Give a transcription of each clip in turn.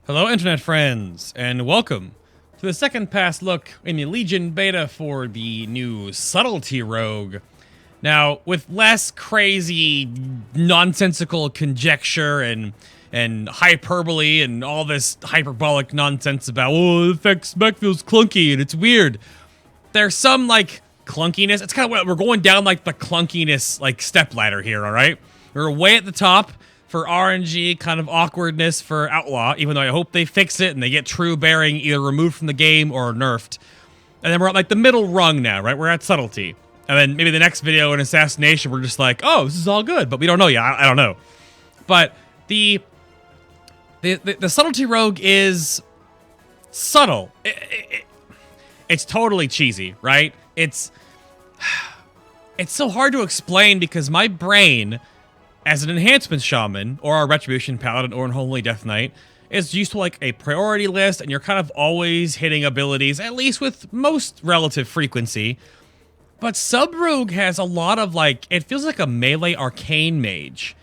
Hello internet friends, and welcome to the second pass look in the Legion beta for the new Subtlety Rogue. Now, with less crazy, nonsensical conjecture and hyperbole and all this hyperbolic nonsense about, oh, the spec feels clunky and it's weird. There's some, like, clunkiness. It's kind of what we're going down, like, the clunkiness, like, step ladder here, alright? We're way at the top for RNG, kind of awkwardness for Outlaw, even though I hope they fix it and they get true bearing either removed from the game or nerfed. And then we're at like the middle rung now, right? We're at Subtlety. And then maybe the next video in Assassination, we're just like, oh, this is all good, but we don't know yet. I don't know. But the Subtlety Rogue is subtle. It's totally cheesy, right? It's so hard to explain because my brain, as an enhancement shaman, or a retribution paladin, or an holy death knight, is used to like a priority list, and you're kind of always hitting abilities, at least with most relative frequency. But Sub-Rogue has a lot of like, it feels like a melee arcane mage.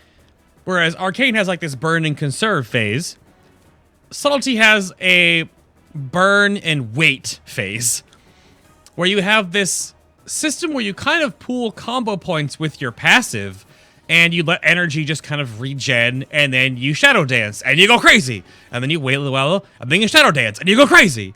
Whereas arcane has like this burn and conserve phase. Subtlety has a burn and wait phase, where you have this system where you kind of pool combo points with your passive, and you let energy just kind of regen, and then you shadow dance, and you go crazy. And then you wait a little while, and then you shadow dance, and you go crazy.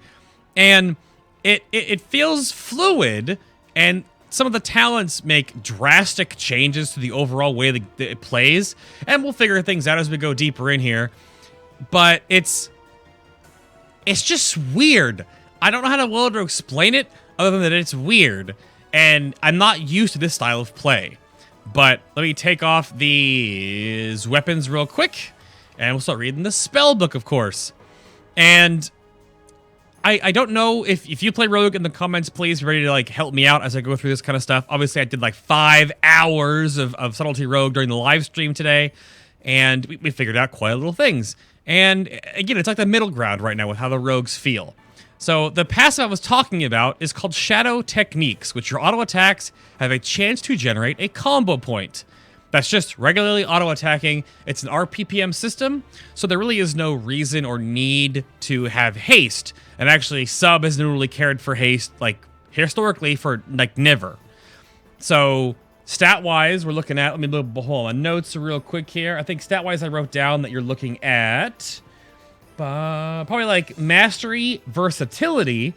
And it feels fluid, and some of the talents make drastic changes to the overall way that it plays. And we'll figure things out as we go deeper in here. But it's just weird. I don't know how to explain it, other than that it's weird. And I'm not used to this style of play. But let me take off these weapons real quick, and we'll start reading the spell book, of course. And I don't know if you play Rogue in the comments, please be ready to like help me out as I go through this kind of stuff. Obviously, I did like 5 hours of Subtlety Rogue during the live stream today, and we figured out quite a little things. And again, it's like the middle ground right now with how the rogues feel. So the passive I was talking about is called Shadow Techniques, which your auto attacks have a chance to generate a combo point. That's just regularly auto attacking. It's an RPPM system, so there really is no reason or need to have haste. And actually, Sub hasn't really cared for haste, like historically, for like never. So stat-wise, we're looking at, let me look, hold on, notes real quick here. I think stat-wise I wrote down that you're looking at probably like mastery, versatility,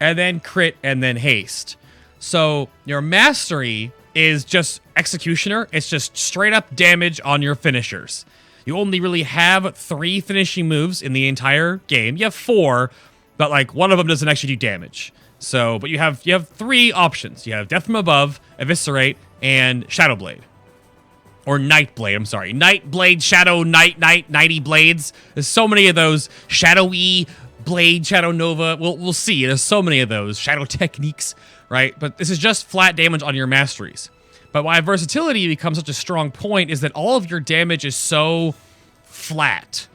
and then crit, and then haste. So your mastery is just executioner. It's just straight up damage on your finishers. You only really have 3 finishing moves in the entire game. You have 4, but like one of them doesn't actually do damage. So, but you have 3 options. You have Death from Above, Eviscerate, and Shadow Blade. Or Nightblade, I'm sorry. Nightblade, Shadow, Nighty Blades. There's so many of those. Shadowy Blade, Shadow Nova. We'll see. There's so many of those. Shadow Techniques, right? But this is just flat damage on your masteries. But why versatility becomes such a strong point is that all of your damage is so flat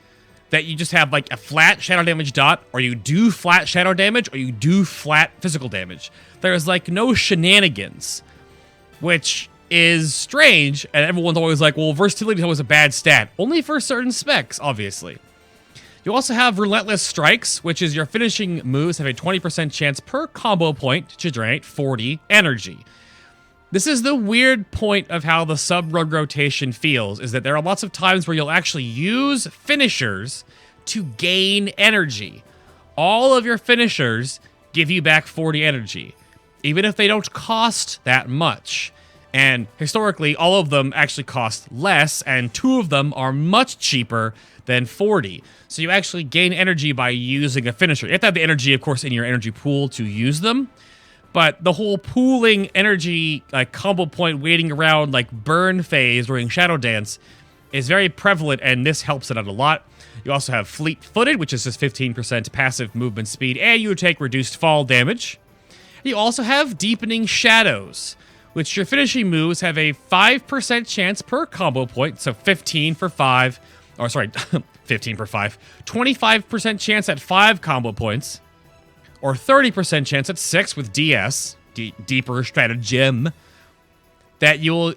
that you just have like a flat shadow damage dot, or you do flat shadow damage, or you do flat physical damage. There's like no shenanigans, which is strange, and everyone's always like, well, versatility is always a bad stat. Only for certain specs, obviously. You also have Relentless Strikes, which is your finishing moves have a 20% chance per combo point to generate 40 energy. This is the weird point of how the Sub-Rogue rotation feels, is that there are lots of times where you'll actually use finishers to gain energy. All of your finishers give you back 40 energy, even if they don't cost that much. And historically, all of them actually cost less, and 2 of them are much cheaper than 40. So you actually gain energy by using a finisher. You have to have the energy, of course, in your energy pool to use them. But the whole pooling energy, like combo point waiting around, like burn phase during Shadow Dance is very prevalent, and this helps it out a lot. You also have Fleet-Footed, which is just 15% passive movement speed, and you take reduced fall damage. You also have Deepening Shadows, which your finishing moves have a 5% chance per combo point, so 15 for 5, or sorry, 15 per 5, 25% chance at 5 combo points, or 30% chance at 6 with DS, Deeper Stratagem, that you'll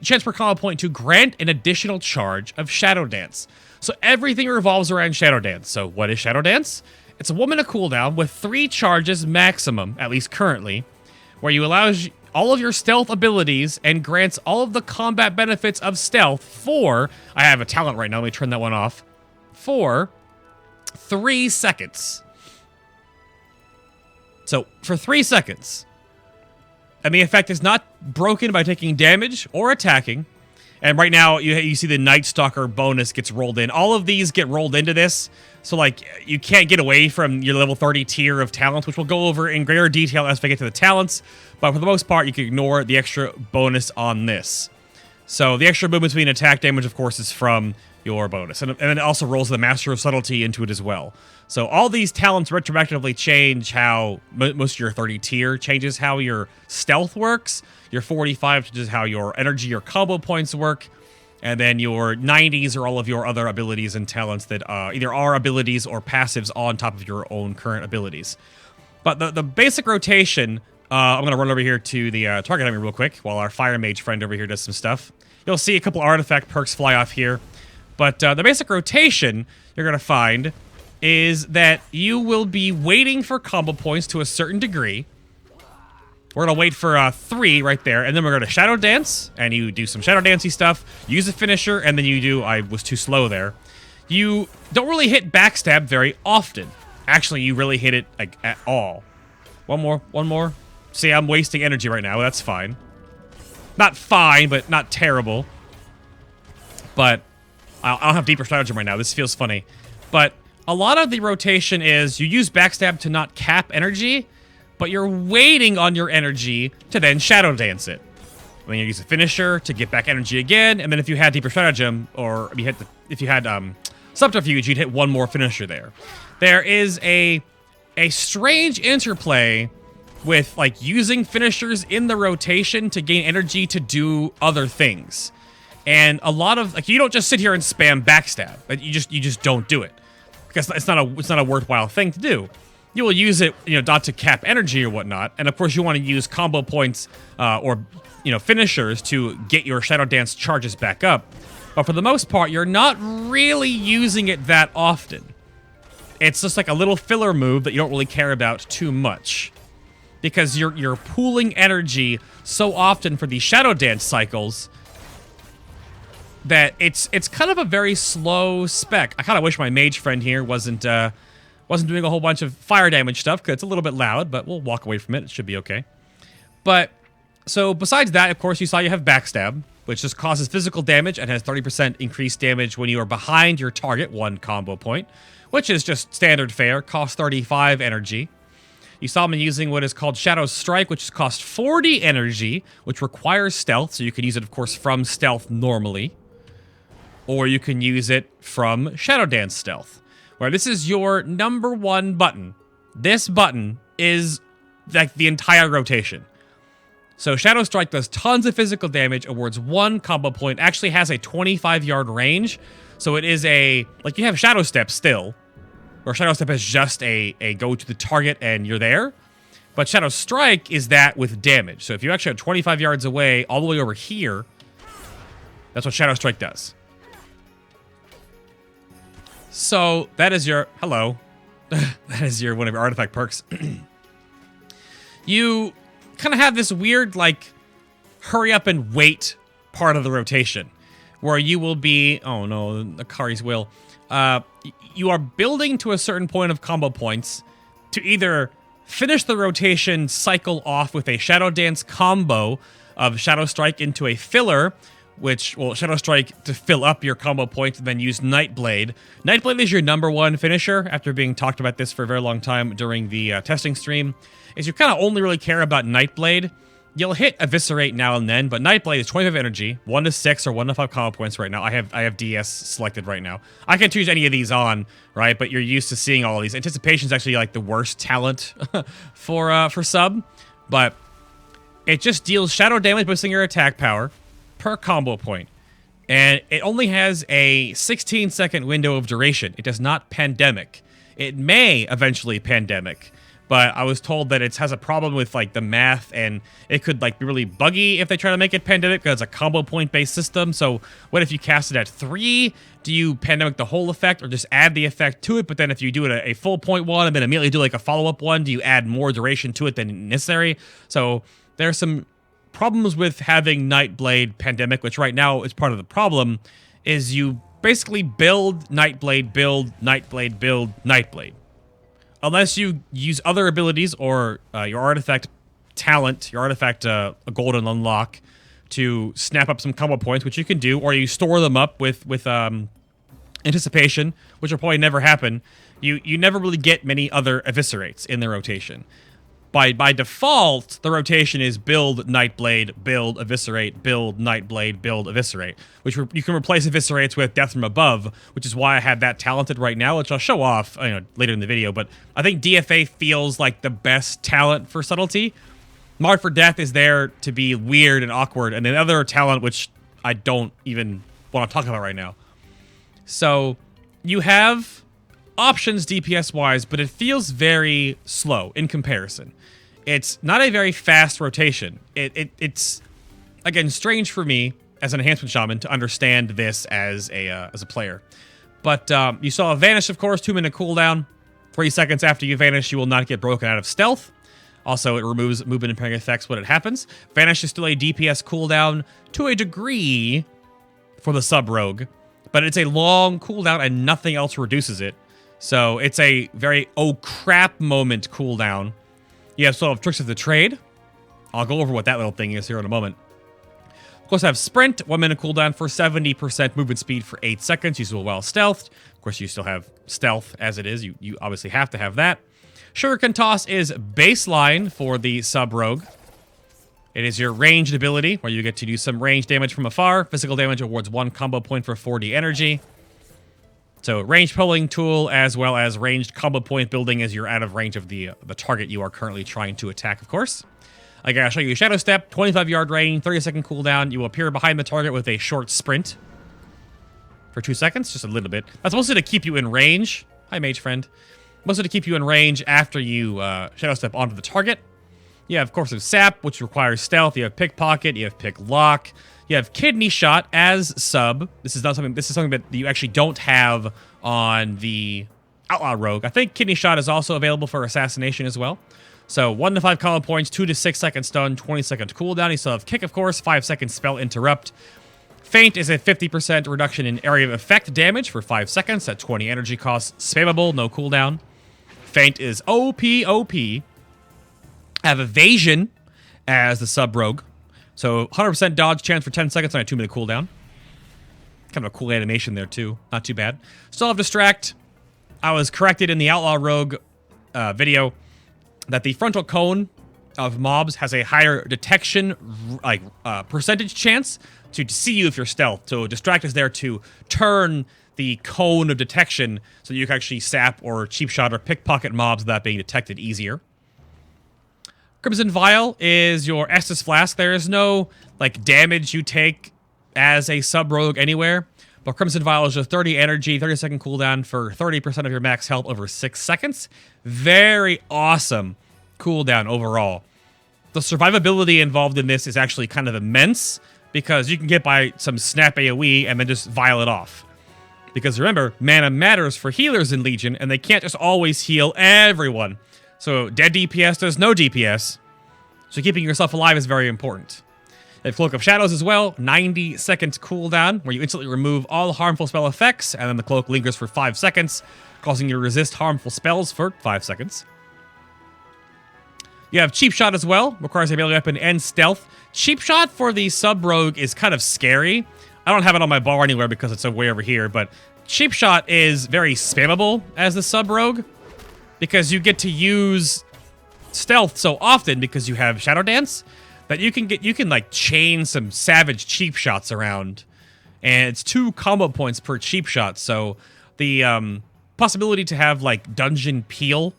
chance per combo point to grant an additional charge of Shadow Dance. So everything revolves around Shadow Dance. So what is Shadow Dance? It's a 1 minute cooldown with 3 charges maximum, at least currently, where you allows all of your stealth abilities and grants all of the combat benefits of stealth for, I have a talent right now, let me turn that one off, for 3 seconds. So, for 3 seconds. And the effect is not broken by taking damage or attacking. And right now, you see the Night Stalker bonus gets rolled in. All of these get rolled into this. So, like, you can't get away from your level 30 tier of talents, which we'll go over in greater detail as we get to the talents. But for the most part, you can ignore the extra bonus on this. So, the extra movement between attack damage, of course, is from your bonus. And it also rolls the Master of Subtlety into it as well. So, all these talents retroactively change how most of your 30 tier changes how your stealth works. Your 45 changes how your energy or combo points work. And then your 90s are all of your other abilities and talents that either are abilities or passives on top of your own current abilities. But the basic rotation, I'm going to run over here to the target enemy real quick while our Fire Mage friend over here does some stuff. You'll see a couple artifact perks fly off here. But the basic rotation you're going to find is that you will be waiting for combo points to a certain degree. We're going to wait for 3 right there, and then we're going to Shadow Dance, and you do some Shadow Dancey stuff, use a finisher, and then you do, I was too slow there. You don't really hit Backstab very often. Actually, you really hit it like at all. One more. See, I'm wasting energy right now, that's fine. Not fine, but not terrible. But I don't have deeper stratagem right now, this feels funny. But a lot of the rotation is you use Backstab to not cap energy, but you're waiting on your energy to then Shadow Dance it. Then you use a finisher to get back energy again, and then if you had Deeper Stratagem, or if you had Subterfuge, you'd hit one more finisher there. There is a strange interplay with like using finishers in the rotation to gain energy to do other things. And a lot of like you don't just sit here and spam Backstab, but you just don't do it. Because it's not a worthwhile thing to do. You will use it, not to cap energy or whatnot, and of course you want to use combo points or finishers to get your Shadow Dance charges back up. But for the most part, you're not really using it that often. It's just like a little filler move that you don't really care about too much, because you're pooling energy so often for these Shadow Dance cycles that it's kind of a very slow spec. I kind of wish my mage friend here wasn't doing a whole bunch of fire damage stuff, because it's a little bit loud, but we'll walk away from it. It should be okay. But, so besides that, of course, you saw you have Backstab, which just causes physical damage and has 30% increased damage when you are behind your target, 1 combo point, which is just standard fare, costs 35 energy. You saw me using what is called Shadow Strike, which costs 40 energy, which requires stealth, so you can use it, of course, from stealth normally. Or you can use it from Shadow Dance stealth, where this is your #1 button. This button is like the entire rotation. So Shadow Strike does tons of physical damage, awards 1 combo point, actually has a 25-yard range. So it is like you have Shadow Step still, where Shadow Step is just a go to the target and you're there. But Shadow Strike is that with damage. So if you actually have 25 yards away, all the way over here, that's what Shadow Strike does. So that is your, hello, that is your one of your artifact perks. You kind of have this weird, like, hurry up and wait part of the rotation, where you will be, oh no, the Akari's will. You are building to a certain point of combo points to either finish the rotation cycle off with a Shadow Dance combo of Shadow Strike into a filler, which will Shadow Strike to fill up your combo points, and then use Nightblade. Nightblade is your #1 finisher, after being talked about this for a very long time during the testing stream, is you kind of only really care about Nightblade. You'll hit Eviscerate now and then, but Nightblade is 25 energy, 1 to 6 or 1 to 5 combo points right now. I have DS selected right now. I can choose any of these on, right? But you're used to seeing all of these. Anticipation is actually like the worst talent for sub, but it just deals shadow damage boosting your attack power per combo point. And it only has a 16-second window of duration. It does not pandemic. It may eventually pandemic, but I was told that it has a problem with like the math, and it could like be really buggy if they try to make it pandemic because it's a combo point based system. So what if you cast it at 3? Do you pandemic the whole effect or just add the effect to it? But then if you do it a full point one and then immediately do like a follow-up one, do you add more duration to it than necessary? So there's some problems with having Nightblade pandemic, which right now is part of the problem, is you basically build Nightblade, build Nightblade, build Nightblade. Unless you use other abilities or your artifact talent, your artifact a golden unlock to snap up some combo points, which you can do, or you store them up with anticipation, which will probably never happen. You never really get many other eviscerates in the rotation. By default, the rotation is build Nightblade, build Eviscerate, build Nightblade, build Eviscerate, which you can replace Eviscerates with Death from Above, which is why I have that talented right now, which I'll show off later in the video. But I think DFA feels like the best talent for Subtlety. Marred for Death is there to be weird and awkward, and another talent which I don't even want to talk about right now. So you have options DPS-wise, but it feels very slow in comparison. It's not a very fast rotation. It's again strange for me as an enhancement shaman to understand this as a player. But you saw a vanish, of course, 2-minute cooldown. 3 seconds after you vanish, you will not get broken out of stealth. Also, it removes movement impairing effects when it happens. Vanish is still a DPS cooldown to a degree for the sub-rogue, but it's a long cooldown and nothing else reduces it. So it's a very oh crap moment cooldown. You have sort of Tricks of the Trade. I'll go over what that little thing is here in a moment. Of course, I have Sprint, 1-minute cooldown for 70% movement speed for 8 seconds, usable while stealthed. Of course, you still have stealth as it is. You obviously have to have that. Shuriken Toss is baseline for the sub-rogue. It is your ranged ability, where you get to do some range damage from afar. Physical damage awards 1 combo point for 40 energy. So ranged pulling tool as well as ranged combo point building as you're out of range of the target you are currently trying to attack, of course. I gotta show you Shadow Step, 25-yard range, 30-second cooldown. You will appear behind the target with a short sprint for 2 seconds, just a little bit. That's mostly to keep you in range. Hi, mage friend. Mostly to keep you in range after you Shadow Step onto the target. You have, of course, Sap, which requires stealth. You have Pickpocket. You have Pick Lock. You have Kidney Shot as sub. This is something that you actually don't have on the Outlaw Rogue. I think Kidney Shot is also available for Assassination as well. So 1 to 5 combo points, 2 to 6 second stun, 20-second cooldown. You still have Kick, of course, 5-second spell interrupt. Feint is a 50% reduction in area of effect damage for 5 seconds at 20 energy costs. Spammable, no cooldown. Feint is OP. I have Evasion as the sub-rogue. So 100% dodge chance for 10 seconds on a 2-minute cooldown. Kind of a cool animation there, too. Not too bad. Still have Distract. I was corrected in the Outlaw Rogue video that the frontal cone of mobs has a higher detection percentage chance to see you if you're stealth. So Distract is there to turn the cone of detection so you can actually sap or cheap shot or pickpocket mobs without being detected easier. Crimson Vial is your Estus Flask. There is no damage you take as a sub-rogue anywhere, but Crimson Vial is just 30 energy, 30-second cooldown for 30% of your max health over 6 seconds. Very awesome cooldown overall. The survivability involved in this is actually kind of immense because you can get by some snap AoE and then just vial it off. Because remember, mana matters for healers in Legion, and they can't just always heal everyone. So dead DPS does no DPS. So keeping yourself alive is very important. They have Cloak of Shadows as well, 90-second cooldown, where you instantly remove all harmful spell effects, and then the cloak lingers for 5 seconds, causing you to resist harmful spells for 5 seconds. You have Cheap Shot as well, requires a melee weapon and stealth. Cheap Shot for the sub-rogue is kind of scary. I don't have it on my bar anywhere because it's way over here, but Cheap Shot is very spammable as the sub-rogue, because you get to use stealth so often because you have Shadow Dance that you can chain some savage cheap shots around, and it's 2 combo points per cheap shot. So the possibility to have dungeon peel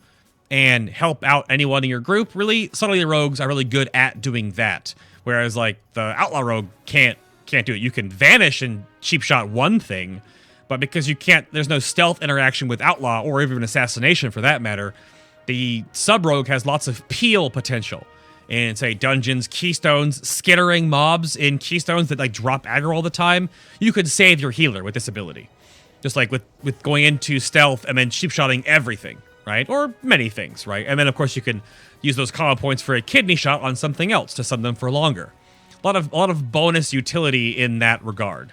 and help out anyone in your group, really, Subtlety Rogues are really good at doing that. Whereas the Outlaw Rogue can't do it. You can vanish and cheap shot one thing, but because you can't, there's no stealth interaction with Outlaw or even Assassination for that matter, The Sub-Rogue has lots of peel potential. In, say, dungeons, keystones, skittering mobs in keystones that, like, drop aggro all the time, you could save your healer with this ability. Just like with going into stealth and then cheap-shotting everything, right? Or many things, right? And then, of course, you can use those combo points for a kidney shot on something else to stun them for longer. A lot of bonus utility in that regard.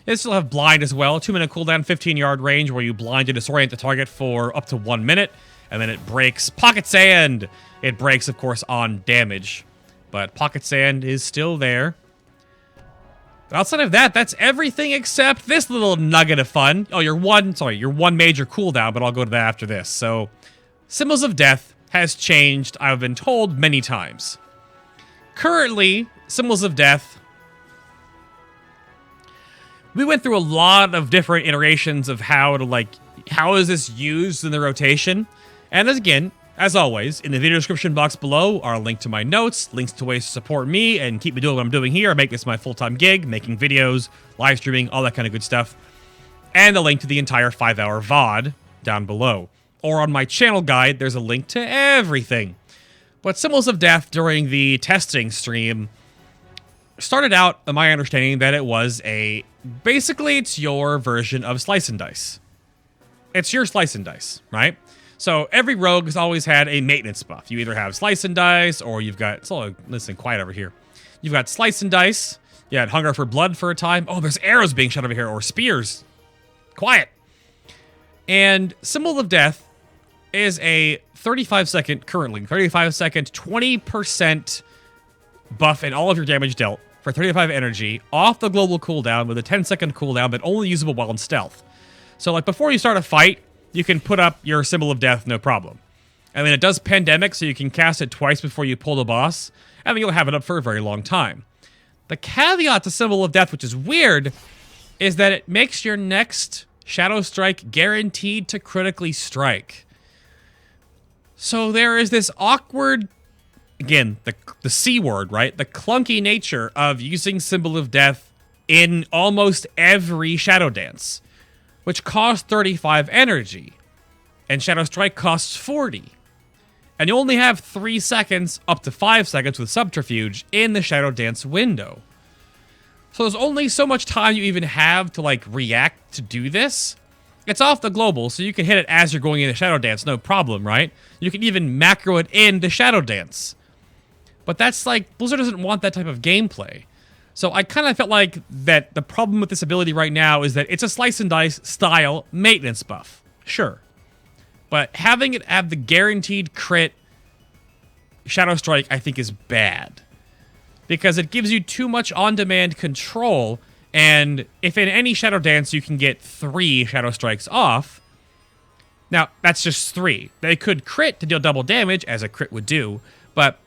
They still have blind as well. 2-minute cooldown, 15-yard range, where you blind and disorient the target for up to 1 minute. And then it breaks Pocket Sand. It breaks, of course, on damage. But Pocket Sand is still there. Outside of that, that's everything except this little nugget of fun. Oh, your one major cooldown, but I'll go to that after this. So, Symbols of Death has changed, I've been told many times. Currently, Symbols of Death, we went through a lot of different iterations of how is this used in the rotation. And again, as always, in the video description box below are a link to my notes, links to ways to support me and keep me doing what I'm doing here. I make this my full-time gig, making videos, live streaming, all that kind of good stuff. And a link to the entire 5-hour VOD down below. Or on my channel guide, there's a link to everything. But Symbols of Death during the testing stream started out, in my understanding, that it was basically it's your version of Slice and Dice. It's your Slice and Dice, right? So every rogue has always had a maintenance buff. You either have Slice and Dice, or you've got... It's all listening quiet over here. You've got Slice and Dice. You had Hunger for Blood for a time. Oh, there's arrows being shot over here, or spears. Quiet. And Symbol of Death is a 35-second, currently, 35-second, 20% buff in all of your damage dealt for 35 energy off the global cooldown with a 10-second cooldown, but only usable while in stealth. So, like, before you start a fight, you can put up your Symbol of Death, no problem. And then it does Pandemic, so you can cast it twice before you pull the boss, and then you'll have it up for a very long time. The caveat to Symbol of Death, which is weird, is that it makes your next Shadow Strike guaranteed to critically strike. So there is this awkward, again, the C word, right? The clunky nature of using Symbol of Death in almost every Shadow Dance, which costs 35 energy, and Shadow Strike costs 40. And you only have 3 seconds, up to 5 seconds with Subterfuge in the Shadow Dance window. So there's only so much time you even have to, like, react to do this. It's off the global, so you can hit it as you're going into Shadow Dance, no problem, right? You can even macro it into Shadow Dance. But that's like, Blizzard doesn't want that type of gameplay. So I kind of felt like that the problem with this ability right now is that it's a Slice and Dice style maintenance buff. Sure. But having it have the guaranteed crit Shadow Strike, I think, is bad. Because it gives you too much on-demand control, and if in any Shadow Dance you can get 3 Shadow Strikes off, now, that's just 3. They could crit to deal double damage, as a crit would do, but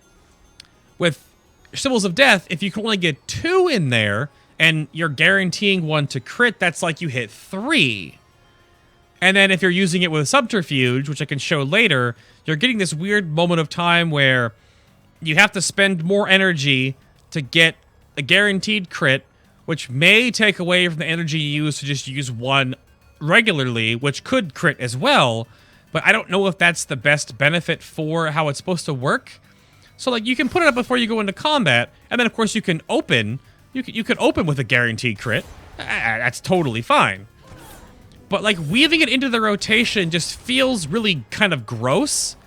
with Symbols of Death, if you can only get 2 in there, and you're guaranteeing 1 to crit, that's like you hit 3. And then if you're using it with Subterfuge, which I can show later, you're getting this weird moment of time where you have to spend more energy to get a guaranteed crit, which may take away from the energy you use to just use 1 regularly, which could crit as well, but I don't know if that's the best benefit for how it's supposed to work. So, like, you can put it up before you go into combat, and then, of course, you can open. You can open with a guaranteed crit. That's totally fine. But, like, weaving it into the rotation just feels really kind of gross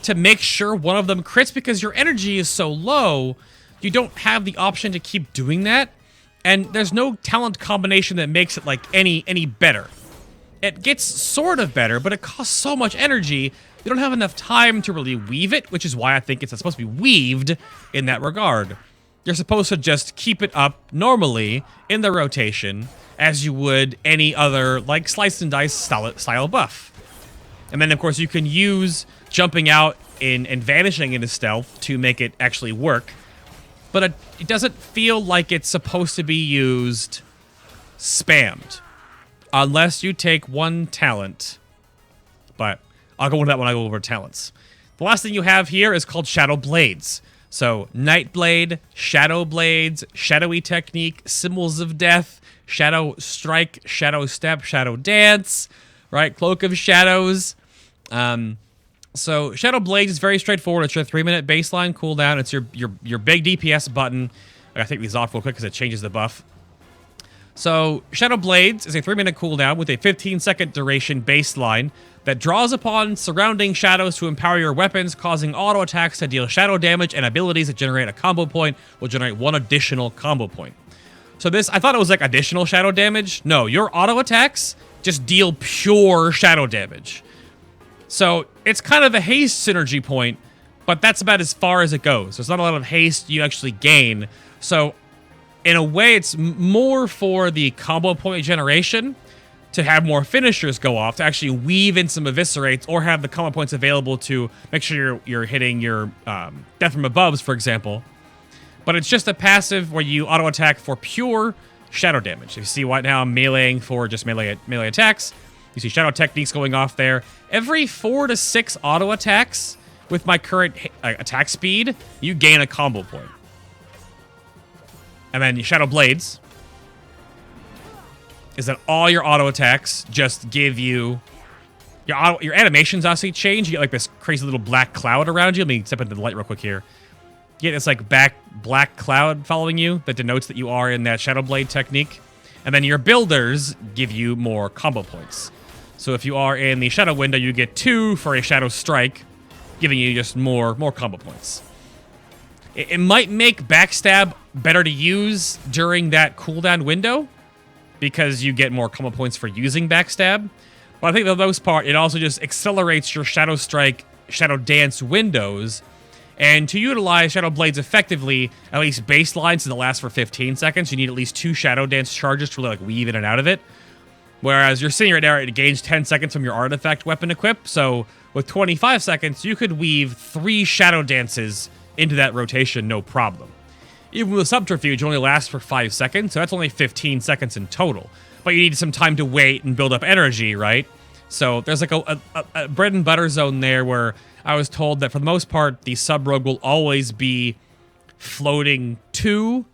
to make sure one of them crits, because your energy is so low, you don't have the option to keep doing that, and there's no talent combination that makes it, like, any better. It gets sort of better, but it costs so much energy, you don't have enough time to really weave it, which is why I think it's supposed to be weaved in that regard. You're supposed to just keep it up normally in the rotation as you would any other, like, Slice and Dice style buff. And then, of course, you can use jumping out and vanishing into stealth to make it actually work. But it doesn't feel like it's supposed to be used spammed. Unless you take 1 talent. But I'll go into that when I go over talents. The last thing you have here is called Shadow Blades. So, Nightblade, Shadow Blades, Shadowy Technique, Symbols of Death, Shadow Strike, Shadow Step, Shadow Dance, right? Cloak of Shadows. So Shadow Blades is very straightforward. It's your 3-minute baseline cooldown. It's your big DPS button. I gotta take these off real quick because it changes the buff. So Shadow Blades is a 3-minute cooldown with a 15-second duration baseline that draws upon surrounding shadows to empower your weapons, causing auto attacks to deal shadow damage, and abilities that generate a combo point will generate 1 additional combo point. So this, I thought it was like additional shadow damage. No, your auto attacks just deal pure shadow damage. So it's kind of a haste synergy point, but that's about as far as it goes. There's not a lot of haste you actually gain. So in a way, it's more for the combo point generation, to have more finishers go off, to actually weave in some eviscerates, or have the combo points available to make sure you're hitting your death from aboves, for example. But it's just a passive where you auto attack for pure shadow damage. You see right now I'm meleeing for just melee attacks. You see shadow techniques going off there. Every 4 to 6 auto attacks with my current attack speed, you gain a combo point. And then your Shadow Blades is that all your auto attacks just give you... Your animations obviously change. You get like this crazy little black cloud around you. Let me step into the light real quick here. You get this like black cloud following you that denotes that you are in that Shadow Blade technique. And then your builders give you more combo points. So if you are in the Shadow window, you get 2 for a Shadow Strike, giving you just more combo points. It might make Backstab better to use during that cooldown window, because you get more combo points for using Backstab. But I think for the most part, it also just accelerates your Shadow Strike, Shadow Dance windows. And to utilize Shadow Blades effectively, at least baselines that last for 15 seconds, you need at least 2 Shadow Dance charges to really like weave in and out of it. Whereas you're seeing right now, it gains 10 seconds from your artifact weapon equip. So with 25 seconds, you could weave 3 Shadow Dances into that rotation, no problem. Even with Subterfuge, it only lasts for 5 seconds, so that's only 15 seconds in total. But you need some time to wait and build up energy, right? So there's like a bread and butter zone there where I was told that for the most part, the Sub-Rogue will always be floating 2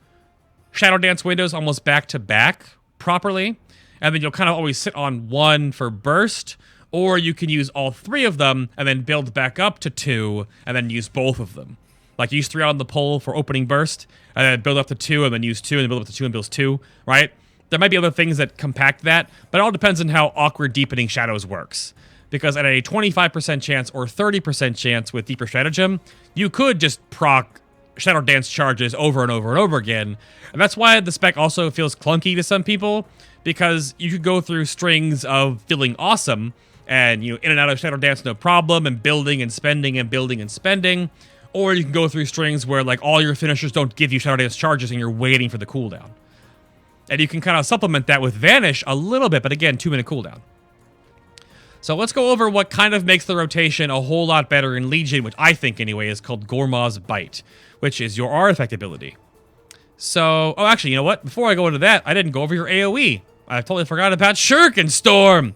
Shadow Dance windows almost back to back properly. And then you'll kind of always sit on 1 for burst, or you can use all 3 of them and then build back up to 2 and then use both of them. Like use 3 on the pole for opening burst, and then build up to 2 and then use 2 and then build up to 2 and builds 2, right? There might be other things that compact that, but it all depends on how Awkward Deepening Shadows works. Because at a 25% chance or 30% chance with Deeper Stratagem, you could just proc Shadow Dance charges over and over and over again. And that's why the spec also feels clunky to some people, because you could go through strings of feeling awesome, and in and out of Shadow Dance no problem, and building and spending and building and spending. Or you can go through strings where like all your finishers don't give you Shadow Dance charges and you're waiting for the cooldown. And you can kind of supplement that with Vanish a little bit, but again, 2-minute cooldown. So let's go over what kind of makes the rotation a whole lot better in Legion, which I think anyway is called Gormaw's Bite, which is your artifact ability. So, oh actually, you know what? Before I go into that, I didn't go over your AoE. I totally forgot about Shuriken Storm.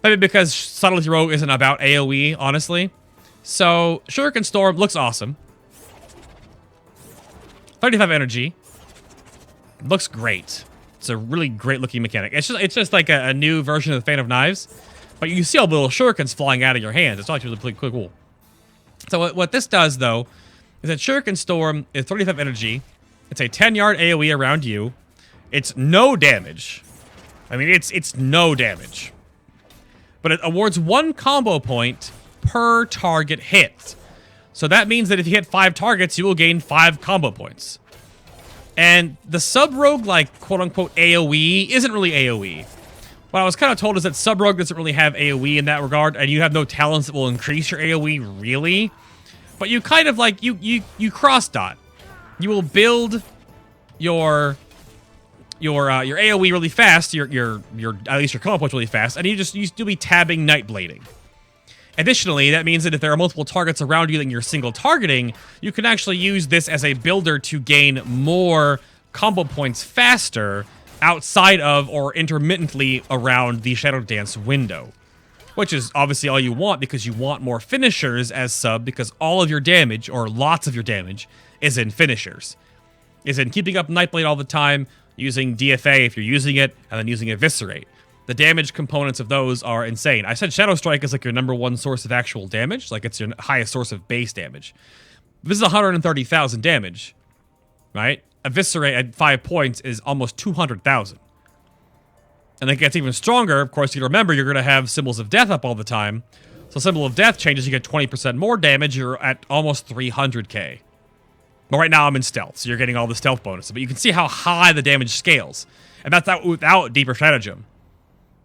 Maybe because Subtlety Rogue isn't about AoE, honestly. So, Shuriken Storm looks awesome. 35 energy. Looks great. It's a really great looking mechanic. It's just like a new version of the Fan of Knives. But you see all the little shurikens flying out of your hands. It's actually really cool. So what this does, though, is that Shuriken Storm is 35 energy. It's a 10-yard AoE around you. It's no damage. I mean, it's no damage. But it awards 1 combo point per target hit. So that means that if you hit 5 targets, you will gain 5 combo points. And the Sub-Rogue, like, quote-unquote AoE, isn't really AoE. What I was kind of told is that Sub-Rogue doesn't really have AoE in that regard, and you have no talents that will increase your AoE, really. But you kind of, like, you cross-dot. You will build your AoE really fast, your at least your combo points really fast, and you'll be tabbing Nightblading. Additionally, that means that if there are multiple targets around you that you're single targeting, you can actually use this as a builder to gain more combo points faster outside of or intermittently around the Shadow Dance window. Which is obviously all you want because you want more finishers as sub, because all of your damage, or lots of your damage, is in finishers. Is in keeping up Nightblade all the time, using DFA if you're using it, and then using Eviscerate. the damage components of those are insane. I said Shadow Strike is like your #1 source of actual damage, like it's your highest source of base damage. This is 130,000 damage, right? Eviscerate at 5 points is almost 200,000. And it gets even stronger. Of course, you remember you're going to have Symbols of Death up all the time. So Symbol of Death changes, you get 20% more damage, you're at almost 300k. But right now I'm in stealth, so you're getting all the stealth bonuses. But you can see how high the damage scales. And that's without Deeper Stratagem.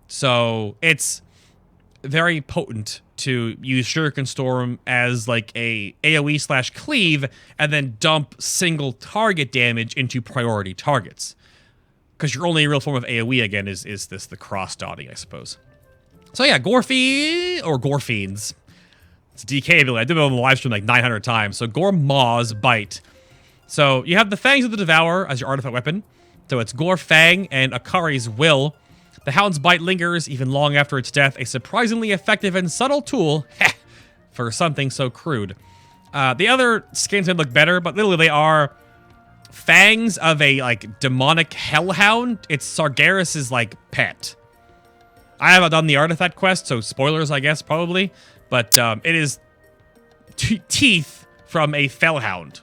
So it's very potent to use Shuriken Storm as like a AoE/cleave and then dump single target damage into priority targets. Because your only real form of AoE, again, is the cross-dotting, I suppose. So yeah, Gorfiends. It's a DK ability. I did it on the live stream like 900 times. So Gormaw's Bite. So you have the Fangs of the Devourer as your artifact weapon. So it's Gorfang and Akari's Will. The Hound's Bite lingers even long after its death. A surprisingly effective and subtle tool for something so crude. The other skins may look better, but literally they are fangs of a like demonic hellhound. It's Sargeras's like pet. I haven't done the artifact quest, so spoilers, I guess, probably. But it is teeth from a fellhound.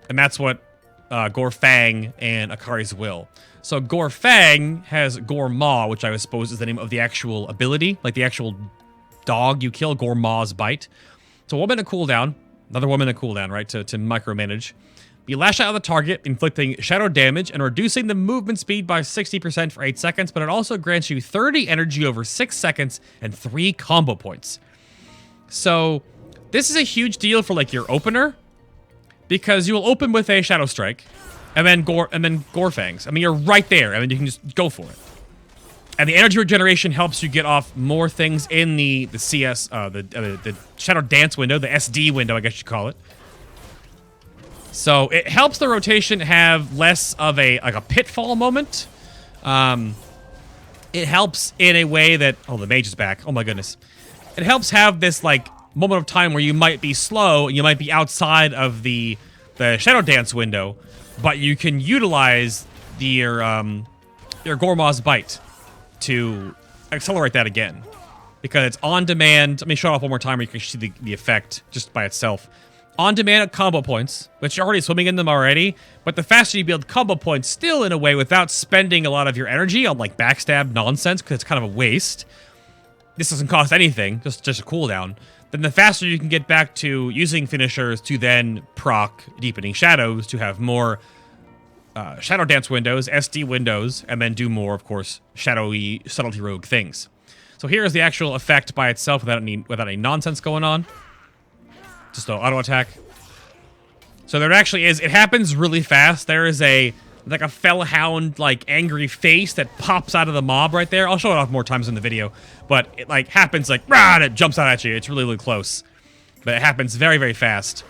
And that's what Gorfang and Akari's Will. So Gorfang has Gormaw, which I suppose is the name of the actual ability, like the actual dog you kill, Gormaw's Bite. So 1 minute cooldown, another 1 minute cooldown, right, to micromanage. You lash out at the target, inflicting shadow damage and reducing the movement speed by 60% for 8 seconds, but it also grants you 30 energy over 6 seconds and 3 combo points. So this is a huge deal for like your opener, because you will open with a Shadow Strike, and then Gorfangs. I mean, you're right there, and then you can just go for it. And the energy regeneration helps you get off more things in the CS, the Shadow Dance window, the SD window, I guess you call it. So it helps the rotation have less of a pitfall moment. It helps in a way that, oh, the mage is back. Oh my goodness. It helps have this like moment of time where you might be slow and you might be outside of the Shadow Dance window, but you can utilize your Gormaw's Bite to accelerate that again, because it's on demand. Let me show it off one more time where you can see the effect just by itself. On demand at combo points, which you're already swimming in them already, but the faster you build combo points still in a way without spending a lot of your energy on like backstab nonsense, because it's kind of a waste. This doesn't cost anything, just a cooldown. Then the faster you can get back to using finishers to then proc Deepening Shadows to have more Shadow Dance windows, SD windows, and then do more, of course, shadowy Subtlety Rogue things. So here is the actual effect by itself without any nonsense going on. Just an auto attack. So there actually is, it happens really fast. There is like a fellhound, like angry face that pops out of the mob right there. I'll show it off more times in the video, but it like happens like, rah, and it jumps out at you. It's really, really close. But it happens very, very fast.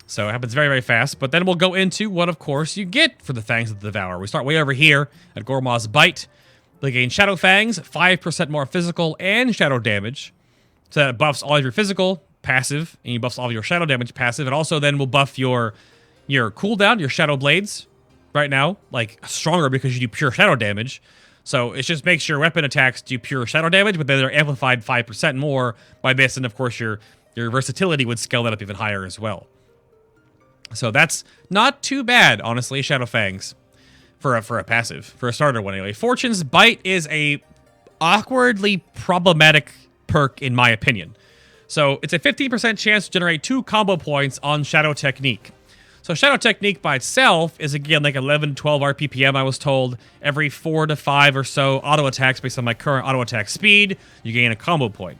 So it happens very, very fast. But then we'll go into what, of course, you get for the Fangs of the Devourer. We start way over here at Gormaw's Bite. They gain Shadow Fangs, 5% more physical and shadow damage. So that buffs all of your physical passive, and you buffs all of your shadow damage passive. It also then will buff your cooldown, your Shadow Blades, right now, like stronger because you do pure shadow damage. So it just makes your weapon attacks do pure shadow damage, but then they're amplified 5% more by this, and of course your versatility would scale that up even higher as well. So that's not too bad, honestly, Shadow Fangs, for a passive, for a starter one anyway. Fortune's Bite is a awkwardly problematic perk in my opinion. So it's a 15% chance to generate 2 combo points on Shadow Technique. So Shadow Technique by itself is again like 11, 12 RPPM, I was told. Every 4 to 5 or so auto attacks based on my current auto attack speed, you gain a combo point.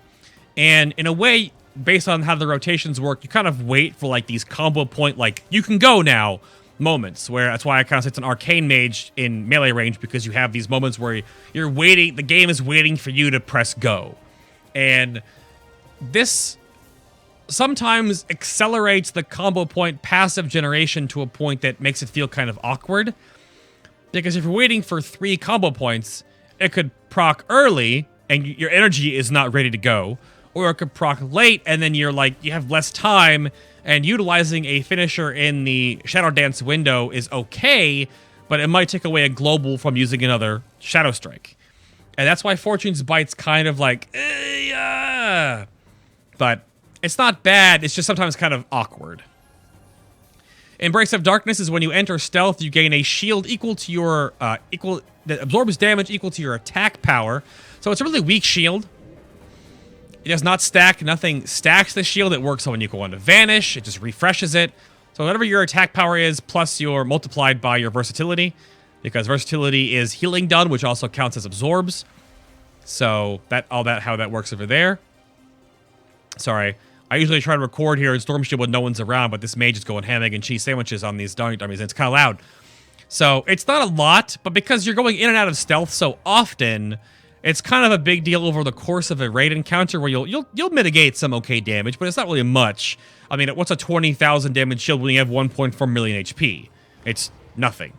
And in a way, based on how the rotations work, you kind of wait for like these combo point, like you can go now moments, where that's why I kind of say it's an arcane mage in melee range, because you have these moments where you're waiting, the game is waiting for you to press go. And this sometimes accelerates the combo point passive generation to a point that makes it feel kind of awkward. Because if you're waiting for 3 combo points, it could proc early and your energy is not ready to go. Or it could proc late and then you're like, you have less time, and utilizing a finisher in the Shadow Dance window is okay, but it might take away a global from using another Shadow Strike. And that's why Fortune's Bite's kind of like, yeah. But it's not bad. It's just sometimes kind of awkward. Embrace of Darkness is when you enter stealth, you gain a shield equal to your that absorbs damage equal to your attack power. So it's a really weak shield. It does not stack. Nothing stacks the shield. It works when you go on to Vanish. It just refreshes it. So whatever your attack power is, plus your multiplied by your versatility, because versatility is healing done, which also counts as absorbs. So how that works over there. Sorry. I usually try to record here in Storm Shield when no one's around, but this mage is going ham, egg, and cheese sandwiches on these dummies, and it's kind of loud. So it's not a lot, but because you're going in and out of stealth so often, it's kind of a big deal over the course of a raid encounter where you'll mitigate some okay damage, but it's not really much. I mean, what's a 20,000 damage shield when you have 1.4 million HP? It's nothing.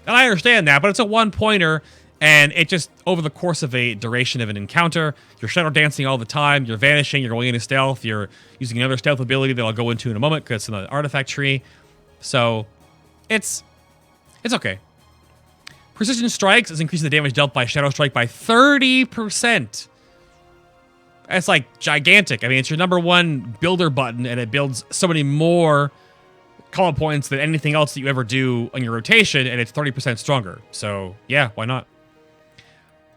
And I understand that, but it's a one-pointer, and it just, over the course of a duration of an encounter, you're shadow dancing all the time, you're vanishing, you're going into stealth, you're using another stealth ability that I'll go into in a moment because it's in the artifact tree. So, it's okay. Precision Strikes is increasing the damage dealt by Shadow Strike by 30%. That's like gigantic. I mean, it's your #1 builder button, and it builds so many more call points than anything else that you ever do on your rotation, and it's 30% stronger. So, yeah, why not?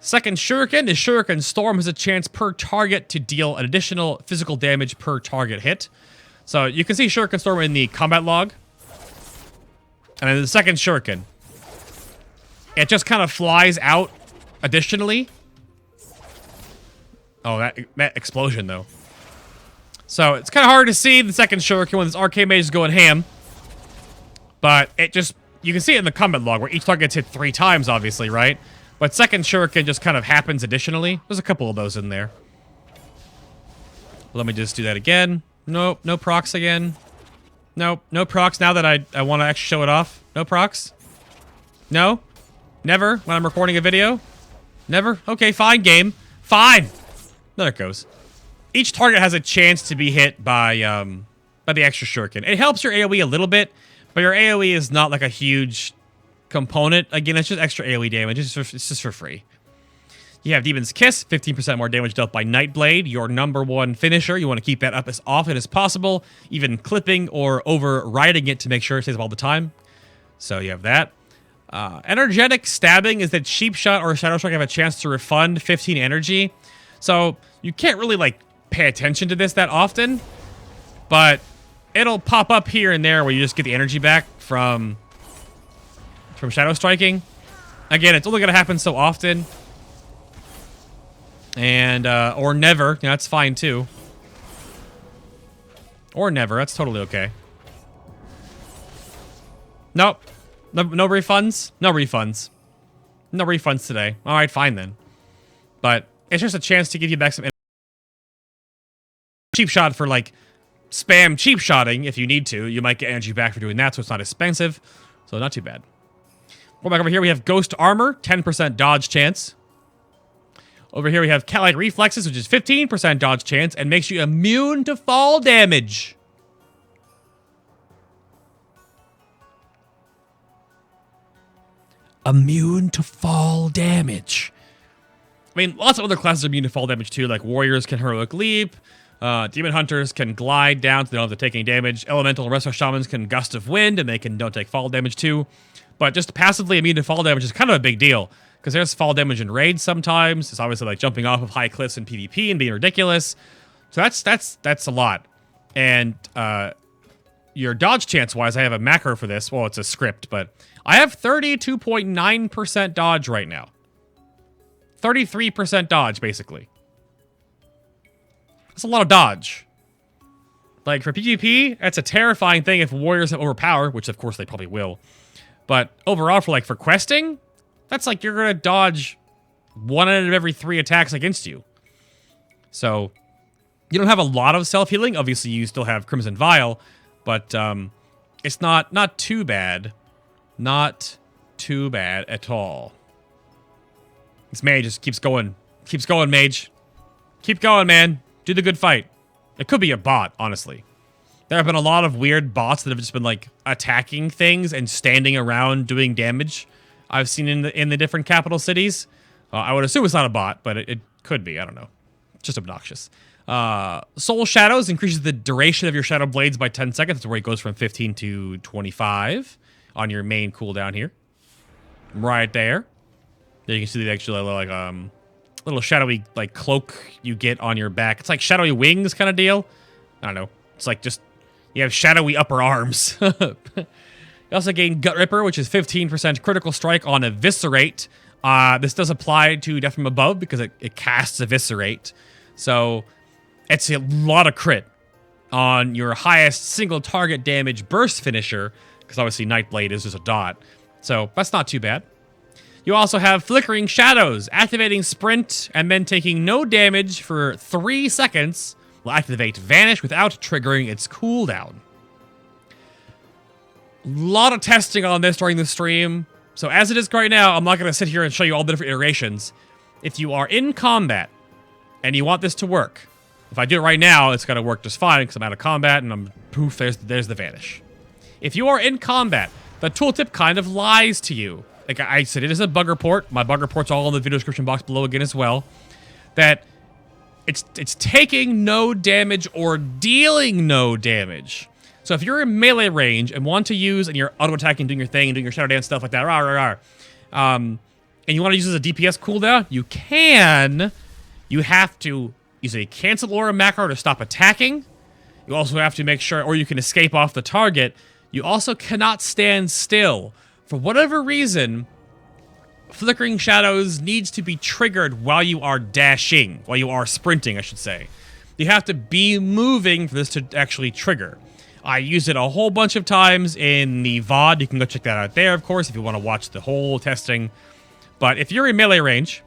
Second Shuriken is Shuriken Storm has a chance per target to deal an additional physical damage per target hit. So you can see Shuriken Storm in the combat log. And then the second Shuriken, it just kind of flies out additionally. Oh, that explosion, though. So it's kind of hard to see the second Shuriken when this arcane mage is going ham. But it just, you can see it in the combat log where each target gets hit 3 times, obviously, right? But second Shuriken just kind of happens additionally. There's a couple of those in there. Let me just do that again. Nope, no procs again. Nope, no procs now that I want to actually show it off. No procs. No? Never when I'm recording a video? Never? Okay, fine, game. Fine! There it goes. Each target has a chance to be hit by the extra Shuriken. It helps your AoE a little bit, but your AoE is not like a huge component. Again, it's just extra AoE damage. It's just for free. You have Demon's Kiss, 15% more damage dealt by Nightblade, your #1 finisher. You want to keep that up as often as possible, even clipping or overriding it to make sure it stays up all the time. So you have that. Energetic Stabbing is that Cheap Shot or Shadow Strike have a chance to refund 15 energy. So you can't really, like, pay attention to this that often, but it'll pop up here and there where you just get the energy back from Shadow Striking. Again, it's only going to happen so often. And, or never. You know, that's fine, too. Or never. That's totally okay. Nope. No refunds? No refunds. No refunds today. Alright, fine then. But it's just a chance to give you back some cheap shot for, like, spam cheap shotting if you need to. You might get energy back for doing that, so it's not expensive. So not too bad. Well, back over here, we have Ghost Armor, 10% dodge chance. Over here, we have Cat-like Reflexes, which is 15% dodge chance, and makes you immune to fall damage. Immune to fall damage. I mean, lots of other classes are immune to fall damage, too, like Warriors can Heroic Leap, Demon Hunters can glide down so they don't have to take any damage, Elemental and Resto Shamans can Gust of Wind, and they don't take fall damage, too. But just passively immune to fall damage is kind of a big deal, because there's fall damage in raids sometimes. It's obviously like jumping off of high cliffs in PvP and being ridiculous. So that's a lot. And your dodge chance-wise, I have a macro for this. Well, it's a script, but I have 32.9% dodge right now. 33% dodge, basically. That's a lot of dodge. Like, for PvP, that's a terrifying thing if warriors have overpower, which of course they probably will. But overall, for questing, that's like you're going to dodge 1 out of every 3 attacks against you. So, you don't have a lot of self-healing. Obviously, you still have Crimson Vial, but it's not too bad. Not too bad at all. This mage just keeps going. Keeps going, mage. Keep going, man. Do the good fight. It could be a bot, honestly. There have been a lot of weird bots that have just been, like, attacking things and standing around doing damage. I've seen in the different capital cities. I would assume it's not a bot, but it could be. I don't know. Just obnoxious. Soul Shadows increases the duration of your Shadow Blades by 10 seconds. That's where it goes from 15 to 25 on your main cooldown here. Right there. There you can see the actual like little shadowy like cloak you get on your back. It's like shadowy wings kind of deal. I don't know. It's like just you have shadowy upper arms. You also gain Gut Ripper, which is 15% critical strike on Eviscerate. This does apply to Death from Above because it casts Eviscerate. So it's a lot of crit on your highest single target damage burst finisher, because obviously Nightblade is just a dot. So that's not too bad. You also have Flickering Shadows, activating Sprint and then taking no damage for 3 seconds will activate Vanish without triggering its cooldown. A lot of testing on this during the stream. So as it is right now, I'm not going to sit here and show you all the different iterations. If you are in combat and you want this to work, if I do it right now, it's going to work just fine because I'm out of combat and I'm poof, there's the Vanish. If you are in combat, the tooltip kind of lies to you. Like I said, it is a bug report. My bug report's all in the video description box below again as well. That it's taking no damage or dealing no damage. So if you're in melee range and want to use, and you're auto-attacking, doing your thing, and doing your Shadow Dance stuff like that, and you want to use it as a DPS cooldown, you can. You have to use a cancel aura macro to stop attacking. You also have to make sure, or you can escape off the target. You also cannot stand still. For whatever reason, Flickering Shadows needs to be triggered while you are dashing, while you are sprinting, I should say. You have to be moving for this to actually trigger. I used it a whole bunch of times in the VOD. You can go check that out there, of course, if you want to watch the whole testing. But if you're in melee range,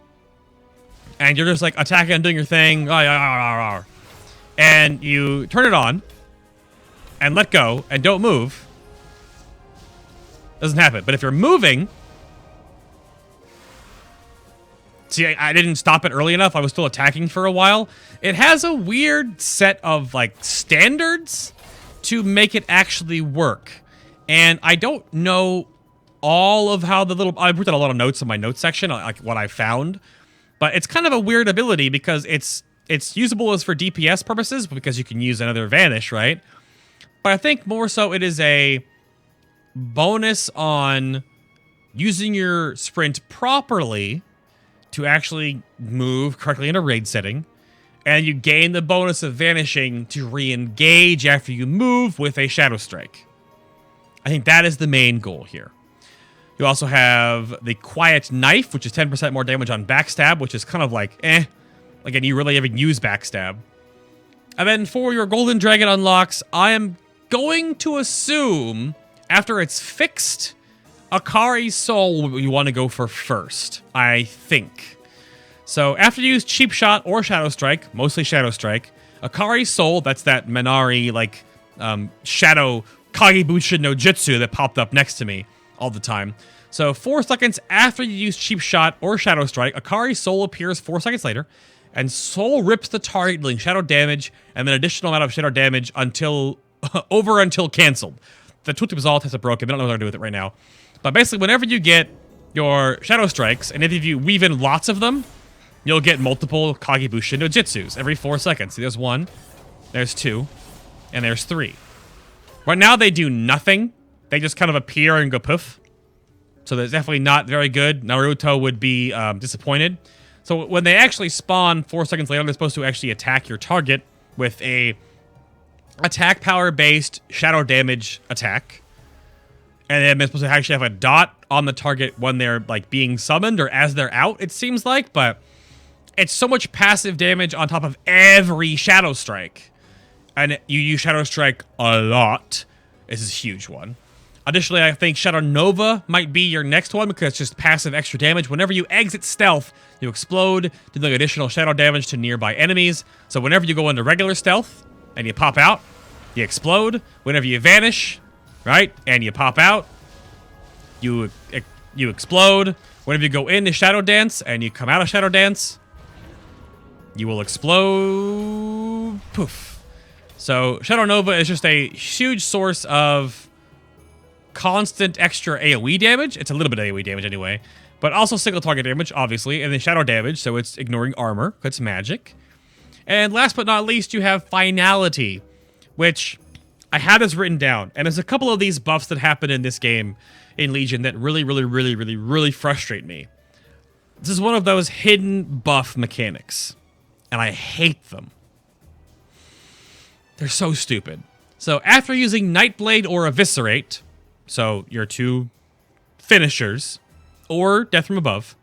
and you're just like attacking and doing your thing, and you turn it on, and let go, and don't move, doesn't happen. But if you're moving, see, I didn't stop it early enough. I was still attacking for a while. It has a weird set of like standards to make it actually work. And I don't know all of how the little... I put out a lot of notes in my notes section, like what I found. But it's kind of a weird ability because it's usable as for DPS purposes, because you can use another Vanish, right? But I think more so it is a bonus on using your sprint properly to actually move correctly in a raid setting. And you gain the bonus of vanishing to re-engage after you move with a Shadow Strike. I think that is the main goal here. You also have the Quiet Knife, which is 10% more damage on Backstab, which is kind of like, Again, you really haven't used Backstab. And then for your Golden Dragon unlocks, I am going to assume, after it's fixed, Akari's Soul you want to go for first, I think. So after you use Cheap Shot or Shadow Strike, mostly Shadow Strike, Akari's Soul, that's that Minari, like, Shadow Kagebushin no Jutsu that popped up next to me all the time. So 4 seconds after you use Cheap Shot or Shadow Strike, Akari's Soul appears 4 seconds later, and Soul rips the target, dealing shadow damage, and then additional amount of shadow damage until canceled. The tooltip is all tested broken. I don't know what to do with it right now. But basically, whenever you get your Shadow Strikes, and if you weave in lots of them, you'll get multiple Kagebushin no Jutsus every 4 seconds. See, there's 1, there's 2, and there's 3. Right now, they do nothing. They just kind of appear and go poof. So that's definitely not very good. Naruto would be disappointed. So when they actually spawn 4 seconds later, they're supposed to actually attack your target with a attack power-based shadow damage attack. And then they're supposed to actually have a dot on the target when they're like being summoned or as they're out, it seems like. But it's so much passive damage on top of every Shadow Strike. And you use Shadow Strike a lot. This is a huge one. Additionally, I think Shadow Nova might be your next one because it's just passive extra damage. Whenever you exit stealth, you explode, dealing additional shadow damage to nearby enemies. So whenever you go into regular stealth and you pop out, you explode. Whenever you vanish, right, and you pop out, you explode. Whenever you go into Shadow Dance and you come out of Shadow Dance, you will explode. Poof. So Shadow Nova is just a huge source of constant extra AoE damage. It's a little bit of AoE damage anyway, But also single target damage, obviously, and then shadow damage, so it's ignoring armor, it's magic. And last but not least, you have Finality, which I had this written down. And there's a couple of these buffs that happen in this game in Legion that really frustrate me. This is one of those hidden buff mechanics, and I hate them. They're so stupid. So after using Nightblade or Eviscerate, so your two finishers, or Death from Above,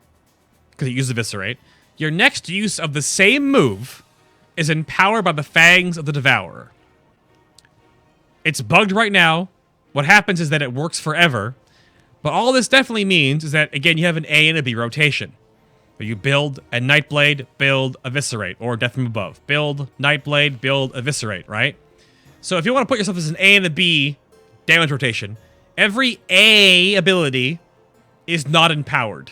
because you use Eviscerate, your next use of the same move is empowered by the Fangs of the Devourer. It's bugged right now. What happens is that it works forever, but all this definitely means is that, again, you have an A and a B rotation. Where you build a Nightblade, build Eviscerate, or Death from Above. Build Nightblade, build Eviscerate, right? So if you want to put yourself as an A and a B damage rotation, every A ability is not empowered.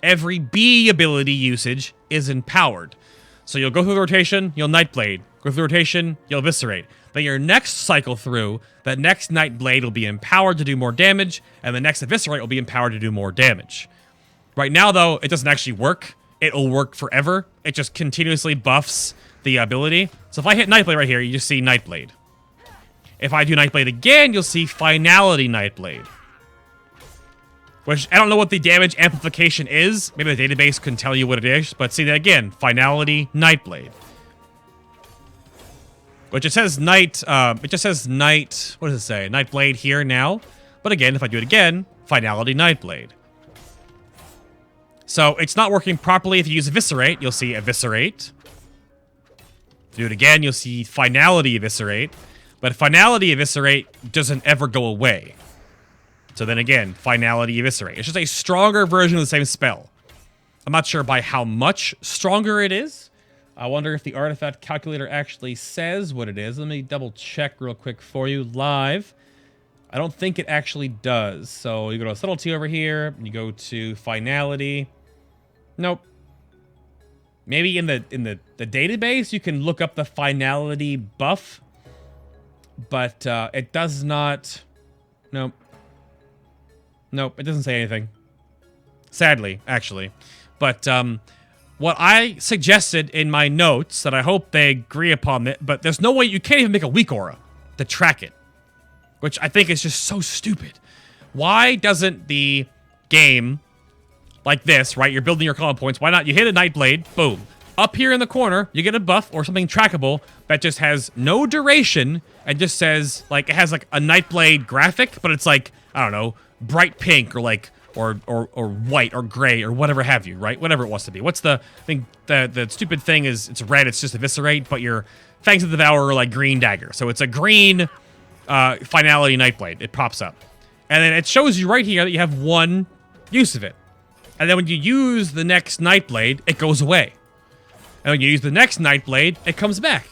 Every B ability usage is empowered. So you'll go through the rotation, you'll Nightblade. Go through the rotation, you'll Eviscerate. Then your next cycle through, that next Nightblade will be empowered to do more damage, and the next Eviscerate will be empowered to do more damage. Right now, though, it doesn't actually work. It'll work forever. It just continuously buffs the ability. So if I hit Nightblade right here, you just see Nightblade. If I do Nightblade again, you'll see Finality Nightblade. Which, I don't know what the damage amplification is. Maybe the database can tell you what it is. But see that again, Finality Nightblade. Which it says Night, what does it say? Nightblade here now. But again, if I do it again, Finality Nightblade. So it's not working properly. If you use Eviscerate, you'll see Eviscerate. If you do it again, you'll see Finality Eviscerate. But Finality Eviscerate doesn't ever go away. So then again, Finality Eviscerate. It's just a stronger version of the same spell. I'm not sure by how much stronger it is. I wonder if the artifact calculator actually says what it is. Let me double check real quick for you live. I don't think it actually does. So you go to Subtlety over here, and you go to Finality. Nope. Maybe in the database you can look up the Finality buff, but it does not. Nope. Nope, it doesn't say anything. Sadly, actually. But what I suggested in my notes, that I hope they agree upon it, but there's no way, you can't even make a weak aura to track it. Which I think is just so stupid. Why doesn't the game, like this, right? You're building your column points. Why not? You hit a Nightblade, boom. Up here in the corner, you get a buff or something trackable that just has no duration and just says, like, it has like a Nightblade graphic, but it's like, I don't know, bright pink or like, or white or gray or whatever have you, right? Whatever it wants to be. What's the thing? The stupid thing is it's red, it's just Eviscerate, but your Fangs of the Devourer are like green dagger. So it's a green Finality Nightblade. It pops up. And then it shows you right here that you have one use of it. And then when you use the next Nightblade, it goes away. And when you use the next Nightblade, it comes back.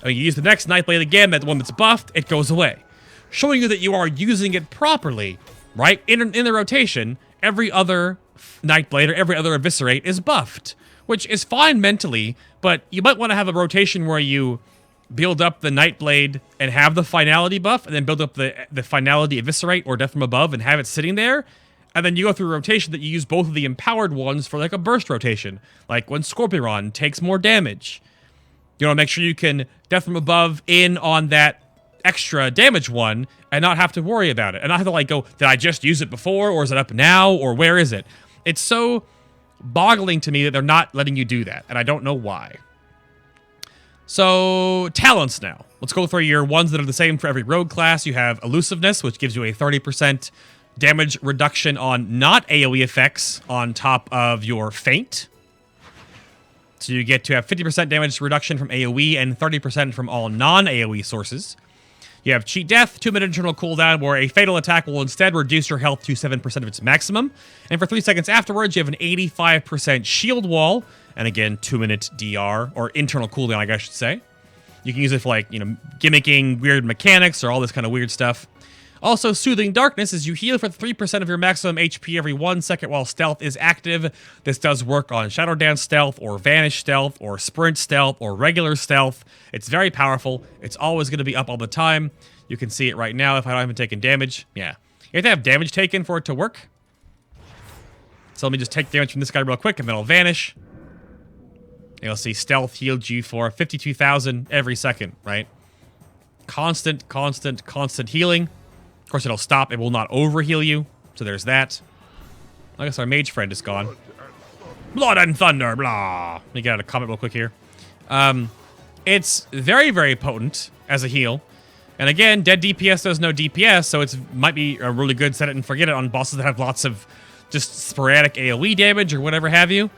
And when you use the next Nightblade again, that one that's buffed, it goes away. Showing you that you are using it properly, right? In the rotation, every other Nightblade or every other Eviscerate is buffed. Which is fine mentally, but you might want to have a rotation where you build up the Nightblade and have the Finality buff, and then build up the Finality Eviscerate or Death from Above and have it sitting there. And then you go through a rotation that you use both of the empowered ones for like a burst rotation. Like when Scorpion takes more damage. You want to make sure you can Death from Above in on that extra damage one and not have to worry about it. And not have to like go, did I just use it before, or is it up now, or where is it? It's so boggling to me that they're not letting you do that, and I don't know why. So, talents now. Let's go through your ones that are the same for every rogue class. You have Elusiveness, which gives you a 30% damage reduction on not AoE effects on top of your Feint. So you get to have 50% damage reduction from AoE and 30% from all non-AoE sources. You have Cheat Death, 2-minute internal cooldown, where a fatal attack will instead reduce your health to 7% of its maximum. And for 3 seconds afterwards, you have an 85% shield wall. And again, 2-minute DR, or internal cooldown, I guess I should say. You can use it for, like, you know, gimmicking weird mechanics or all this kind of weird stuff. Also, Soothing Darkness is you heal for 3% of your maximum HP every 1 second while stealth is active. This does work on Shadow Dance stealth, or Vanish stealth, or Sprint stealth, or regular stealth. It's very powerful. It's always going to be up all the time. You can see it right now if I haven't taken damage. Yeah. You have to have damage taken for it to work. So let me just take damage from this guy real quick, and then I'll vanish. And you'll see stealth healed you for 52,000 every second, right? Constant healing. Of course, it'll stop. It will not overheal you. So there's that. I guess our mage friend is gone. Blood and thunder, blah. Let me get out a comment real quick here. It's very, very potent as a heal. And again, dead DPS does no DPS, so it might be a really good set it and forget it on bosses that have lots of just sporadic AoE damage or whatever have you.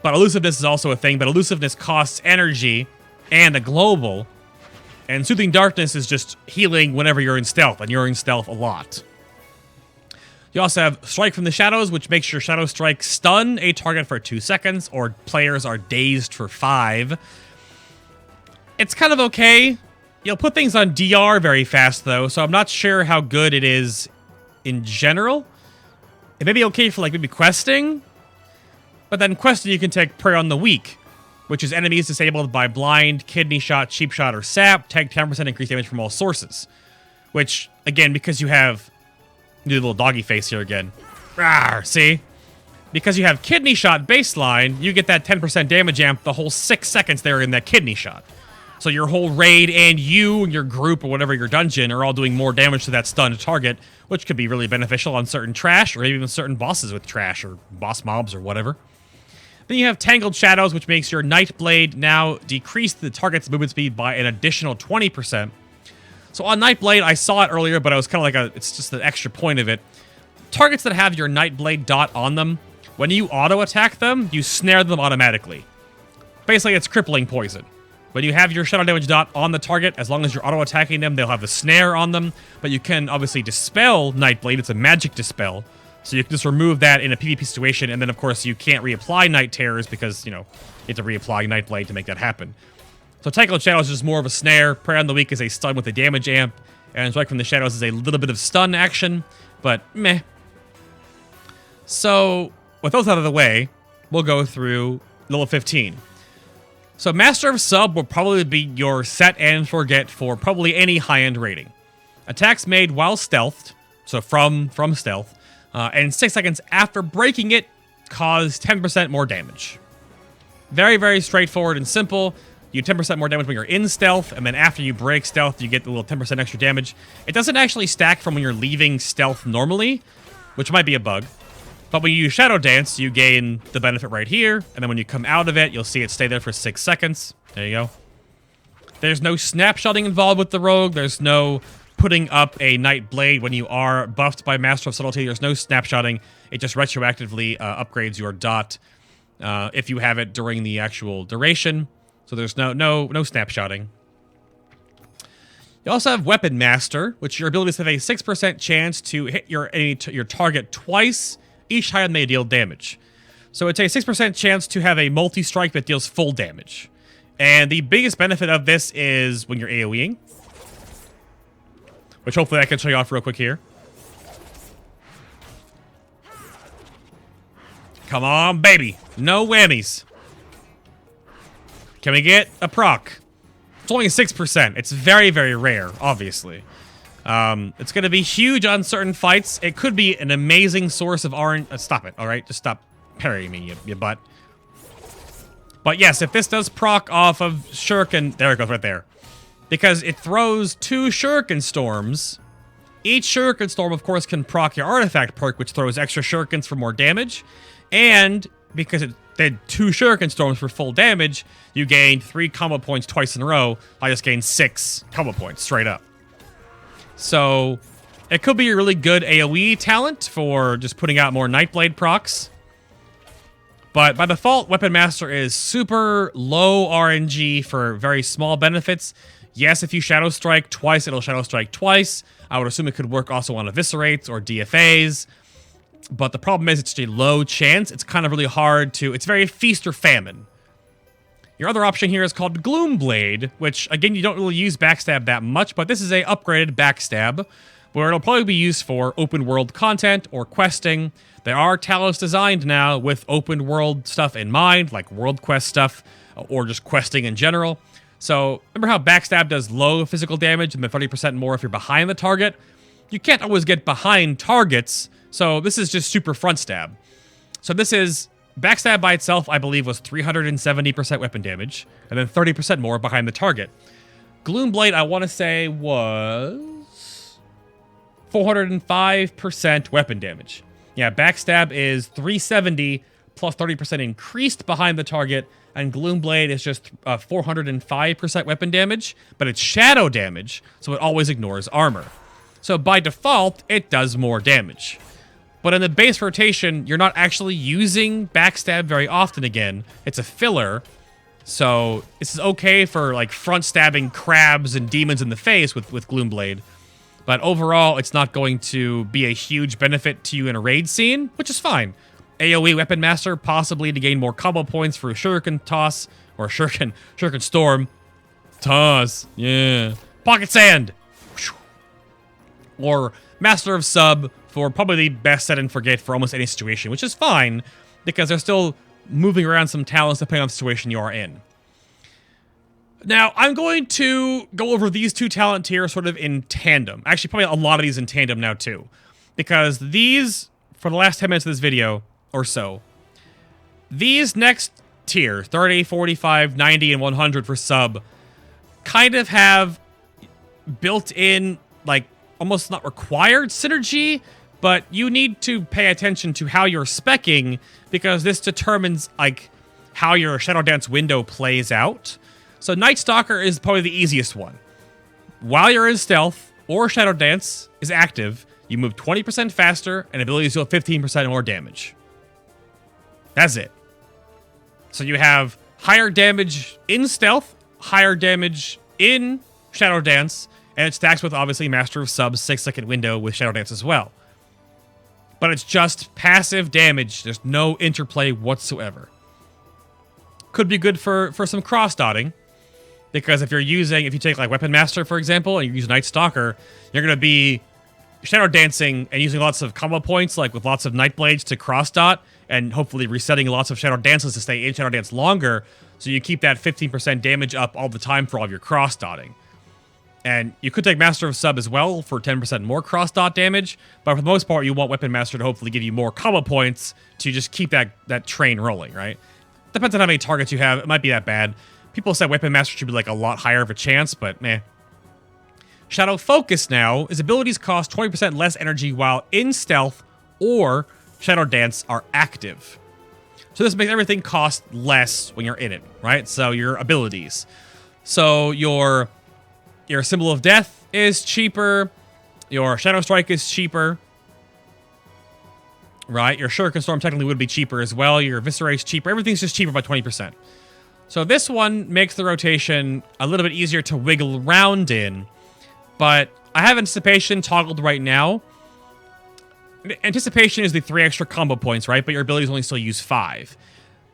But elusiveness is also a thing, but elusiveness costs energy and a global. And Soothing Darkness is just healing whenever you're in stealth, and you're in stealth a lot. You also have Strike from the Shadows, which makes your Shadow Strike stun a target for 2 seconds, or players are dazed for 5. It's kind of okay. You'll put things on DR very fast, though, so I'm not sure how good it is in general. It may be okay for, like, maybe questing, but then questing you can take Prey on the Weak, which is enemies disabled by Blind, Kidney Shot, Sheep Shot, or Sap, take 10% increased damage from all sources. Which, again, because you have... Do the little doggy face here again. Rawr, see? Because you have Kidney Shot baseline, you get that 10% damage amp the whole 6 seconds there in that Kidney Shot. So your whole raid and you and your group or whatever your dungeon are all doing more damage to that stunned target, which could be really beneficial on certain trash or even certain bosses with trash or boss mobs or whatever. Then you have Tangled Shadows, which makes your Nightblade now decrease the target's movement speed by an additional 20%. So on Nightblade, I saw it earlier, but I was kind of like it's just an extra point of it. Targets that have your Nightblade dot on them, when you auto-attack them, you snare them automatically. Basically, it's crippling poison. When you have your Shadow Damage dot on the target, as long as you're auto-attacking them, they'll have the snare on them. But you can obviously dispel Nightblade. It's a magic dispel. So you can just remove that in a PvP situation, and then, of course, you can't reapply Night Terrors because, you know, you have to reapply Nightblade to make that happen. So Tangled Shadows is just more of a snare. Prey on the Weak is a stun with a damage amp. And Strike from the Shadows is a little bit of stun action, but meh. So, with those out of the way, we'll go through level 15. So Master of Sub will probably be your set and forget for probably any high-end rating. Attacks made while stealthed, so from stealth, and 6 seconds after breaking it cause 10% more damage. Very, very straightforward and simple. You 10% more damage when you're in stealth, and then after you break stealth, you get the little 10% extra damage. It doesn't actually stack from when you're leaving stealth normally, which might be a bug. But when you use Shadow Dance, you gain the benefit right here, and then when you come out of it, you'll see it stay there for 6 seconds. There you go. There's no snapshotting involved with the Rogue. There's no putting up a Night Blade when you are buffed by Master of Subtlety. There's no snapshotting. It just retroactively upgrades your dot if you have it during the actual duration. So there's no snapshotting. You also have Weapon Master, which your abilities have a 6% chance to hit your target twice. Each time may deal damage. So it's a 6% chance to have a multi-strike that deals full damage. And the biggest benefit of this is when you're AoEing, which hopefully I can show you off real quick here. Come on, baby. No whammies. Can we get a proc? It's only 6%. It's very, very rare, obviously. It's going to be huge on certain fights. It could be an amazing source of RNG. Stop it, all right? Just stop parrying me, you butt. But yes, if this does proc off of Shuriken... There it goes, right there. Because it throws 2 Shuriken Storms. Each Shuriken Storm, of course, can proc your Artifact perk, which throws extra Shurikens for more damage. And because it did 2 Shuriken Storms for full damage, you gained 3 combo points twice in a row. I just gained 6 combo points straight up. So, it could be a really good AoE talent for just putting out more Nightblade procs. But by default, Weapon Master is super low RNG for very small benefits. Yes, if you Shadow Strike twice, it'll Shadow Strike twice. I would assume it could work also on Eviscerates or DFAs. But the problem is it's a low chance. It's kind of really hard to... It's very feast or famine. Your other option here is called Gloomblade, which, again, you don't really use Backstab that much, but this is a upgraded Backstab, where it'll probably be used for open world content or questing. There are Talos designed now with open world stuff in mind, like world quest stuff, or just questing in general. So, remember how Backstab does low physical damage and then 30% more if you're behind the target? You can't always get behind targets, so this is just super front stab. So this is backstab by itself, I believe, was 370% weapon damage, and then 30% more behind the target. Gloomblade, I want to say, was 405% weapon damage. Yeah, backstab is 370 plus 30% increased behind the target, and Gloomblade is just 405% weapon damage, but it's shadow damage, so it always ignores armor. So by default, it does more damage. But in the base rotation, you're not actually using backstab very often again. It's a filler, so this is okay for like front stabbing crabs and demons in the face with Gloomblade. But overall, it's not going to be a huge benefit to you in a raid scene, which is fine. AoE Weapon Master, possibly to gain more combo points for a Shuriken Toss, or Shuriken Storm. Toss, yeah. Pocket Sand! Or Master of Sub for probably the best set and forget for almost any situation, which is fine, because they're still moving around some talents depending on the situation you are in. Now, I'm going to go over these two talent tiers sort of in tandem. Actually, probably a lot of these in tandem now, too. Because these, for the last 10 minutes of this video, or so, these next tier, 30, 45, 90, and 100 for sub, kind of have built-in, like, almost not required synergy, but you need to pay attention to how you're speccing, because this determines, like, how your Shadow Dance window plays out. So Night Stalker is probably the easiest one. While you're in stealth, or Shadow Dance is active, you move 20% faster, and abilities deal 15% more damage. That's it. So you have higher damage in stealth, higher damage in Shadow Dance, and it stacks with, obviously, Master of Sub's 6-second window with Shadow Dance as well. But it's just passive damage. There's no interplay whatsoever. Could be good for some cross-dotting. Because if you take like Weapon Master, for example, and you use Night Stalker, you're going to be Shadow Dancing and using lots of combo points, like with lots of Night Blades to cross-dot, and hopefully resetting lots of Shadow Dances to stay in Shadow Dance longer, so you keep that 15% damage up all the time for all of your cross-dotting. And you could take Master of Sub as well for 10% more cross-dot damage, but for the most part, you want Weapon Master to hopefully give you more combo points to just keep that train rolling, right? Depends on how many targets you have. It might be that bad. People said Weapon Master should be like a lot higher of a chance, but meh. Shadow Focus now, his abilities cost 20% less energy while in stealth or Shadow Dance are active. So this makes everything cost less when you're in it, right? So your abilities. So your Symbol of Death is cheaper. Your Shadow Strike is cheaper. Right? Your Shuriken Storm technically would be cheaper as well. Your Eviscerate's cheaper. Everything's just cheaper by 20%. So this one makes the rotation a little bit easier to wiggle around in, but I have Anticipation toggled right now. Anticipation is the 3 extra combo points, right? But your abilities only still use 5.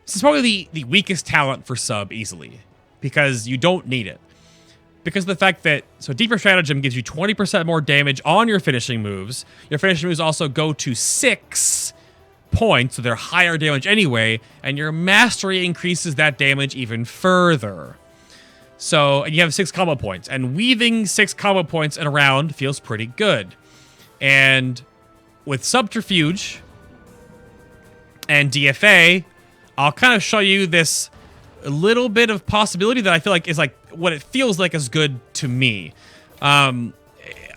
This is probably the weakest talent for sub easily, because you don't need it. Because of the fact that, so Deeper Stratagem gives you 20% more damage on your finishing moves. Your finishing moves also go to 6 points, so they're higher damage anyway, and your mastery increases that damage even further. So, and you have 6 combo points, and weaving 6 combo points in a round feels pretty good. And with Subterfuge and DFA, I'll kind of show you this little bit of possibility that I feel like is like what it feels like is good to me.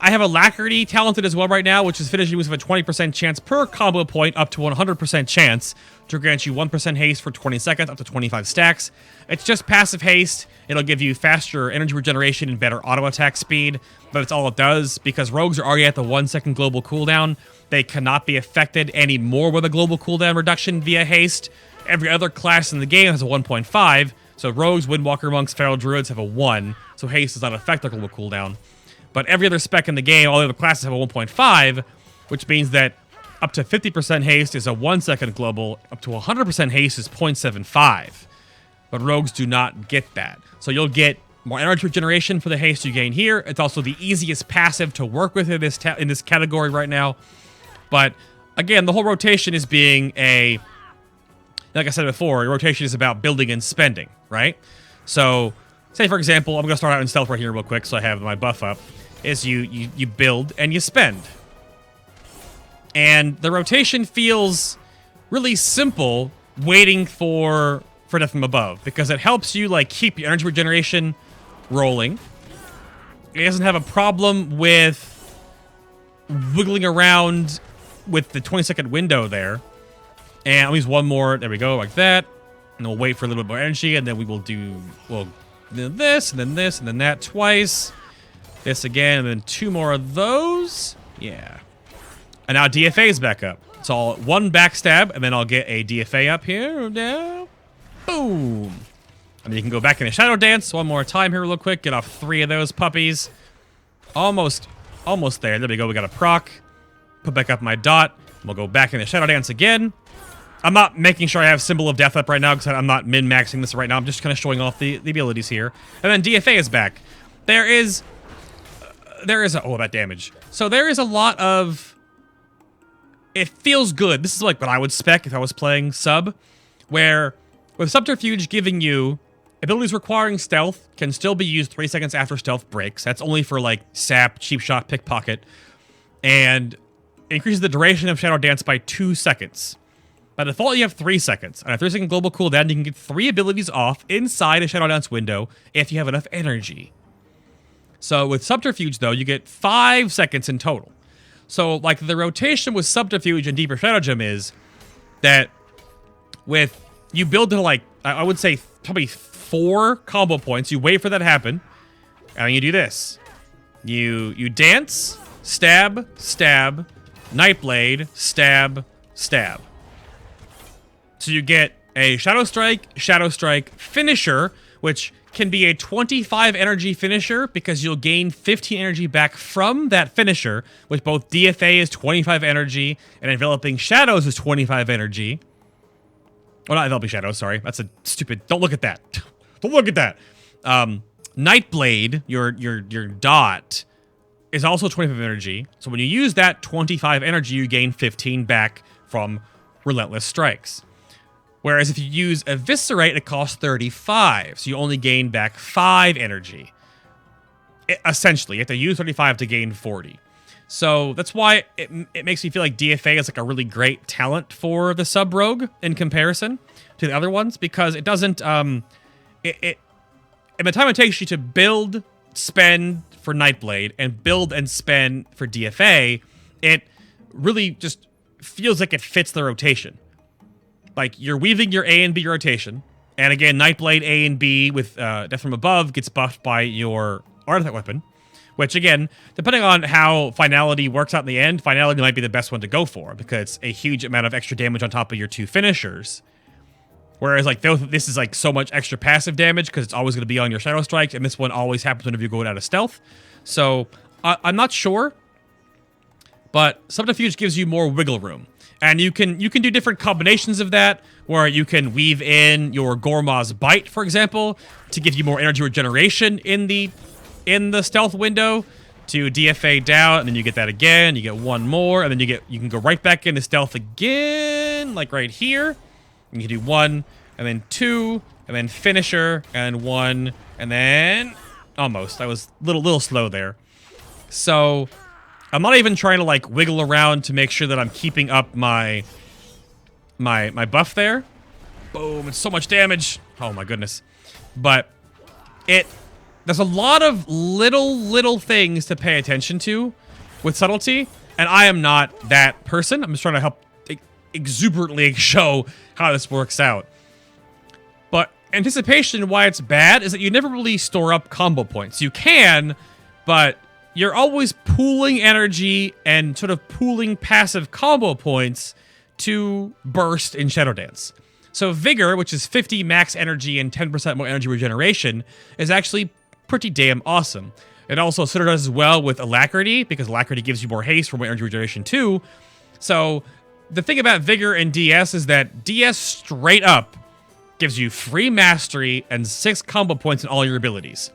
I have Alacrity talented as well right now, which is finishing moves with a 20% chance per combo point up to 100% chance to grant you 1% haste for 20 seconds up to 25 stacks. It's just passive haste. It'll give you faster energy regeneration and better auto attack speed, but that's all it does because rogues are already at the 1-second global cooldown. They cannot be affected anymore with a global cooldown reduction via haste. Every other class in the game has a 1.5, so rogues, Windwalker monks, feral druids have a 1, so haste does not affect their global cooldown. But every other spec in the game, all the other classes have a 1.5, which means that up to 50% haste is a 1-second global, up to 100% haste is 0.75. But rogues do not get that. So you'll get more energy regeneration for the haste you gain here. It's also the easiest passive to work with in this category right now. But again, the whole rotation is being a, like I said before, rotation is about building and spending, right? So, say for example, I'm going to start out in stealth right here real quick so I have my buff up, is you build and you spend. And the rotation feels really simple waiting for Death from Above, because it helps you like keep your energy regeneration rolling. It doesn't have a problem with wiggling around with the 20-second window there. And I'll use one more. There we go, like that. And we'll wait for a little bit more energy, and then we will do, well, this, and then this, and then that twice. This again, and then 2 more of those. Yeah. And now DFA is back up. So I'll 1 backstab, and then I'll get a DFA up here. Now, boom. And then you can go back in a Shadow Dance one more time here real quick. Get off 3 of those puppies. Almost there. There we go. We got a proc. Put back up my dot. We'll go back in the Shadow Dance again. I'm not making sure I have Symbol of Death up right now because I'm not min-maxing this right now. I'm just kind of showing off the abilities here. And then DFA is back. There is oh, that damage. So there is a lot of, it feels good. This is like what I would spec if I was playing sub, where with Subterfuge giving you abilities requiring stealth can still be used 3 seconds after stealth breaks. That's only for like sap, cheap shot, pickpocket, and increases the duration of Shadow Dance by 2 seconds. By default, you have 3 seconds. On a 3-second global cooldown, you can get 3 abilities off inside a Shadow Dance window if you have enough energy. So with Subterfuge, though, you get 5 seconds in total. So, like, the rotation with Subterfuge and Deeper Stratagem is that with, you build to, like, I would say probably 4 combo points. You wait for that to happen, and then you do this. You dance, stab, stab, Nightblade, stab, stab. So you get a Shadow Strike, finisher, which can be a 25 energy finisher because you'll gain 15 energy back from that finisher, which both DFA is 25 energy and Enveloping Shadows is 25 energy. Oh, not Enveloping Shadows, sorry. That's a stupid, don't look at that. Don't look at that. Nightblade, your dot, is also 25 energy. So when you use that 25 energy, you gain 15 back from Relentless Strikes. Whereas if you use Eviscerate, it costs 35, so you only gain back 5 energy. Essentially, you have to use 35 to gain 40. So that's why it makes me feel like DFA is like a really great talent for the sub-rogue in comparison to the other ones, because it doesn't, in the time it takes you to build, spend for Nightblade, and build and spend for DFA, it really just feels like it fits the rotation. Like, you're weaving your A and B rotation, and again, Nightblade A and B with Death from Above gets buffed by your Artifact Weapon, which again, depending on how Finality works out in the end, Finality might be the best one to go for, because it's a huge amount of extra damage on top of your 2 finishers. Whereas, like, this is like so much extra passive damage, because it's always going to be on your Shadow Strike, and this one always happens whenever you're going out of stealth. So, I'm not sure, but Subterfuge gives you more wiggle room. And you can do different combinations of that, where you can weave in your Gormaw's Bite, for example, to give you more energy regeneration in the stealth window to DFA down, and then you get that again, you get 1 more, and then you can go right back into stealth again, like right here. And you can do 1, and then 2, and then finisher, and 1, and then almost. I was a little slow there. So I'm not even trying to like wiggle around to make sure that I'm keeping up my buff there. Boom, it's so much damage. Oh my goodness. But there's a lot of little things to pay attention to with Subtlety, and I am not that person. I'm just trying to help exuberantly show how this works out. But anticipation, why it's bad, is that you never really store up combo points. You can, but you're always pooling energy and sort of pooling passive combo points to burst in Shadow Dance. So Vigor, which is 50 max energy and 10% more energy regeneration, is actually pretty damn awesome. It also sort of does as well with Alacrity, because Alacrity gives you more haste for more energy regeneration too. So the thing about Vigor and DS is that DS straight up gives you free mastery and 6 combo points in all your abilities.